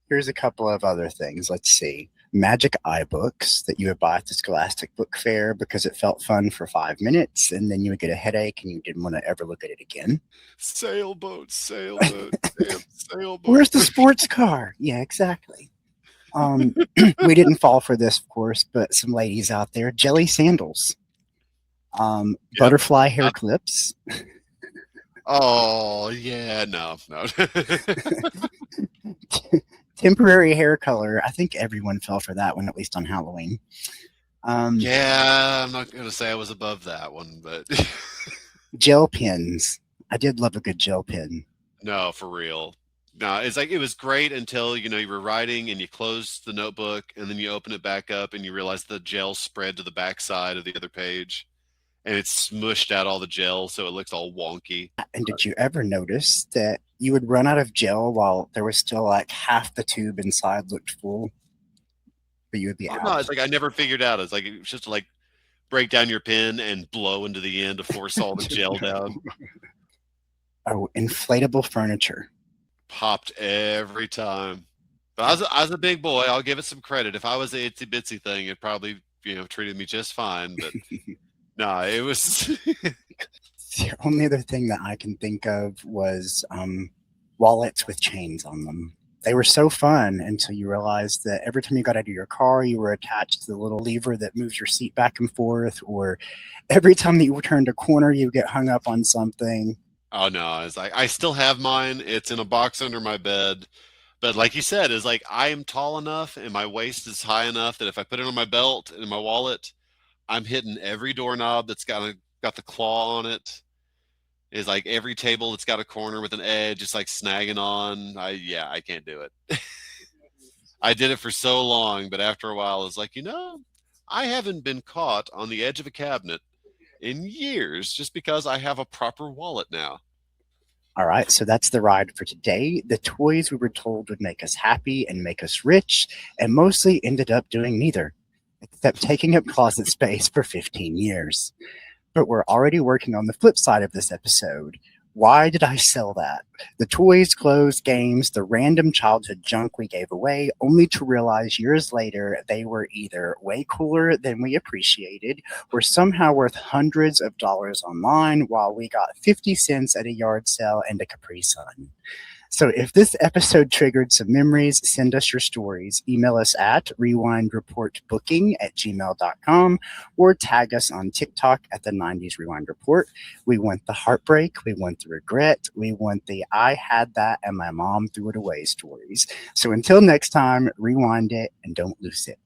[SPEAKER 1] Here's a couple of other things. Let's see. Magic iBooks that you would buy at the Scholastic Book Fair because it felt fun for 5 minutes, and then you would get a headache and you didn't want to ever look at it again.
[SPEAKER 2] Sailboat.
[SPEAKER 1] Where's the sports car? Yeah, exactly. We didn't fall for this, of course, but some ladies out there, jelly sandals.
[SPEAKER 2] Yep.
[SPEAKER 1] Butterfly hair clips.
[SPEAKER 2] Oh yeah, no.
[SPEAKER 1] Temporary hair color. I think everyone fell for that one, at least on Halloween.
[SPEAKER 2] Yeah, I'm not gonna say I was above that one, but
[SPEAKER 1] Gel pens. I did love a good gel pen.
[SPEAKER 2] no, for real. No, it's like it was great until you were writing and you closed the notebook and then you open it back up and you realize the gel spread to the back side of the other page and it smushed out all the gel so it looks all wonky.
[SPEAKER 1] And did you ever notice that you would run out of gel while there was still like half the tube inside looked full, but you would be
[SPEAKER 2] Oh no,
[SPEAKER 1] out?
[SPEAKER 2] it's like I never figured out. It's like it was just to like break down your pen and blow into the end to force all the gel down.
[SPEAKER 1] Oh, inflatable furniture.
[SPEAKER 2] Popped every time. But I was a big boy. I'll give it some credit. If I was the itsy bitsy thing, it probably treated me just fine. But no, it was.
[SPEAKER 1] The only other thing that I can think of was wallets with chains on them. They were so fun until you realized that every time you got out of your car, you were attached to the little lever that moves your seat back and forth, or every time that you turned a corner, you get hung up on something.
[SPEAKER 2] Oh no, it's like I still have mine. It's in a box under my bed. But like you said, is like I am tall enough and my waist is high enough that if I put it on my belt and in my wallet, I'm hitting every doorknob that's got the claw on it. Is like every table that's got a corner with an edge, it's like snagging on. I can't do it. I did it for so long, but after a while, it's like I haven't been caught on the edge of a cabinet in years just because I have a proper wallet now.
[SPEAKER 1] All right, so that's the ride for today. The toys we were told would make us happy and make us rich, and mostly ended up doing neither, except taking up closet space for 15 years. But we're already working on the flip side of this episode. Why did I sell that? The toys, clothes, games, the random childhood junk we gave away, only to realize years later they were either way cooler than we appreciated or somehow worth hundreds of dollars online while we got 50 cents at a yard sale and a Capri Sun. So if this episode triggered some memories, send us your stories. Email us at rewindreportbooking@gmail.com or tag us on TikTok at the 90s Rewind Report. We want the heartbreak. We want the regret. We want the I had that and my mom threw it away stories. So until next time, rewind it and don't lose it.